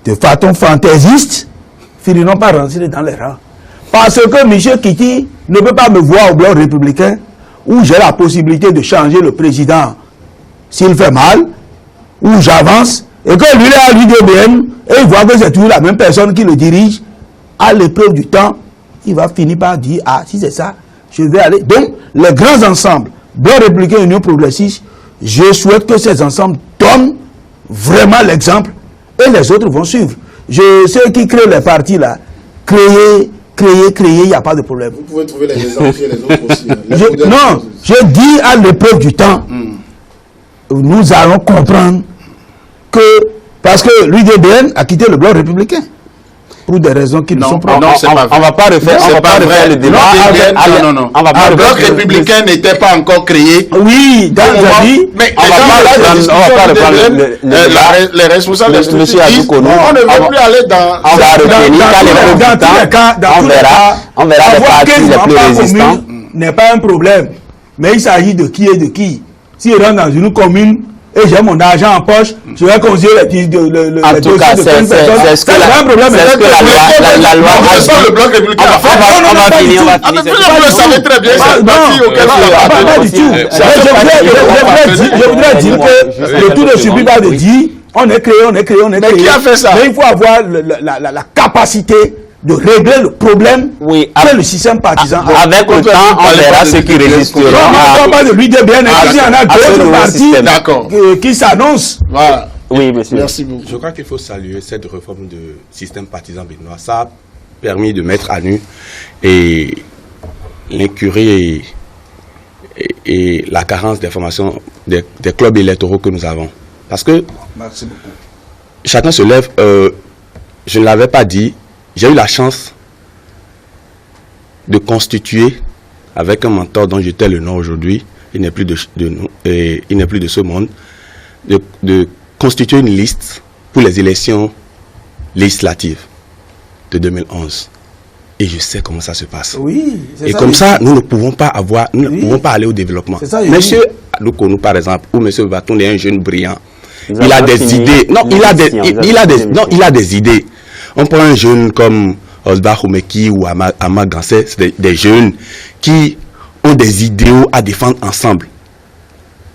de façon fantaisiste, finiront par rentrer dans les rangs. Parce que Michel Kiti ne peut pas me voir au bloc républicain où j'ai la possibilité de changer le président s'il fait mal, où j'avance, et que lui est à l'UDBN, et il voit que c'est toujours la même personne qui le dirige. À l'épreuve du temps, il va finir par dire, ah, si c'est ça, je vais aller. Donc, les grands ensembles, bloc républicain, Union progressiste, je souhaite que ces ensembles donnent vraiment l'exemple, et les autres vont suivre. Ceux qui créent les partis là, créer, il n'y a pas de problème. Vous pouvez trouver les exemples chez les autres aussi. Non, je dis à l'épreuve du temps, nous allons comprendre que, parce que l'UDBN a quitté le bloc républicain, pour des raisons qui ne sont pas... Non, c'est pas vrai. On va pas refaire le débat. Non. Le bloc républicain n'était pas encore créé. Oui, dans la vie. Mais les responsables des structures disent, on ne veut plus aller dans... On va revenir dans tous les cas, on verra les partis les plus résistants. N'est pas un problème. Mais il s'agit de qui et de qui. Si je rentre dans une commune et j'ai mon argent en poche, je vais considérer les dossiers de 15 personnes. C'est un problème. C'est que la loi... le bloc républicain. On va finir. Vous le savez très bien, c'est le parti auquel pas du tout. Je voudrais dire que le tout ne suffit pas de dire on est créé. Mais qui a fait ça? Mais il faut avoir la capacité de régler le problème que le système partisan a. Avec le temps, on verra ceux qui résisteront. On ne parle pas de l'UDBN, il y en a d'autres partis qui s'annoncent. Voilà. Oui, monsieur. Merci beaucoup. Je crois qu'il faut saluer cette réforme de système partisan béninois. Ça a permis de mettre à nu et l'incurie et la carence d'information des clubs électoraux que nous avons. Parce que merci beaucoup. Chacun se lève, je ne l'avais pas dit, j'ai eu la chance de constituer avec un mentor dont j'étais le nom aujourd'hui, il n'est plus de ce monde, de constituer une liste pour les élections législatives de 2011. Et je sais comment ça se passe. Oui, et comme ça, nous ne pouvons pas aller au développement. Monsieur Adoukonou, par exemple, ou monsieur Vatoun est un jeune brillant. Il a des idées. Non, il a des idées. On prend un jeune comme Osbar Oumeki ou Amag Gansé, c'est des jeunes qui ont des idéaux à défendre ensemble.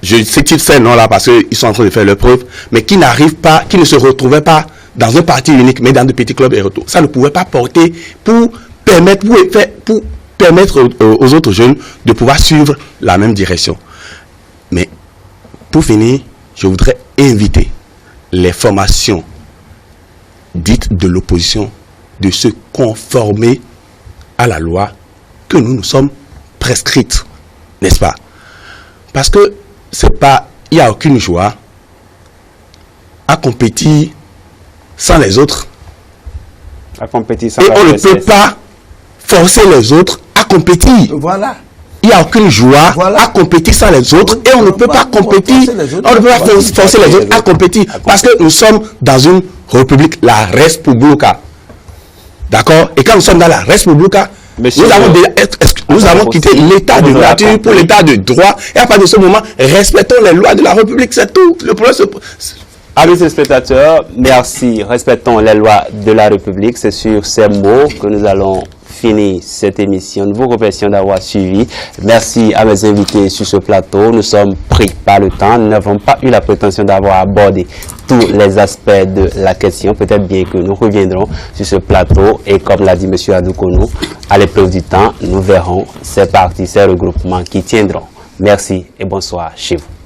Je cite ces noms-là parce qu'ils sont en train de faire leur preuve, mais qui n'arrivent pas, qui ne se retrouvaient pas dans un parti unique, mais dans de petits clubs et retours. Ça ne pouvait pas porter pour permettre aux autres jeunes de pouvoir suivre la même direction. Mais pour finir, je voudrais inviter les formations dites de l'opposition de se conformer à la loi que nous nous sommes prescrites, n'est-ce pas? Parce que il n'y a aucune joie à compétir sans les autres. À compétir sans et on ne peut pas forcer les autres à compétir. Voilà. Il n'y a aucune joie à compétir sans les autres et on ne peut pas compétir, on ne peut pas forcer les autres à compétir parce que nous sommes dans une république, la Respublica. D'accord? Et quand nous sommes dans la Respublica, nous avons quitté l'état de nature pour l'état de droit et à partir de ce moment, respectons les lois de la République, c'est tout. Le problème, amis téléspectateurs, merci. Respectons les lois de la République. C'est sur ces mots que nous allons finir cette émission. Nous vous remercions d'avoir suivi. Merci à mes invités sur ce plateau. Nous sommes pris par le temps. Nous n'avons pas eu la prétention d'avoir abordé tous les aspects de la question. Peut-être bien que nous reviendrons sur ce plateau. Et comme l'a dit M. Adoukonou, à l'épreuve du temps, nous verrons ces partis, ces regroupements qui tiendront. Merci et bonsoir chez vous.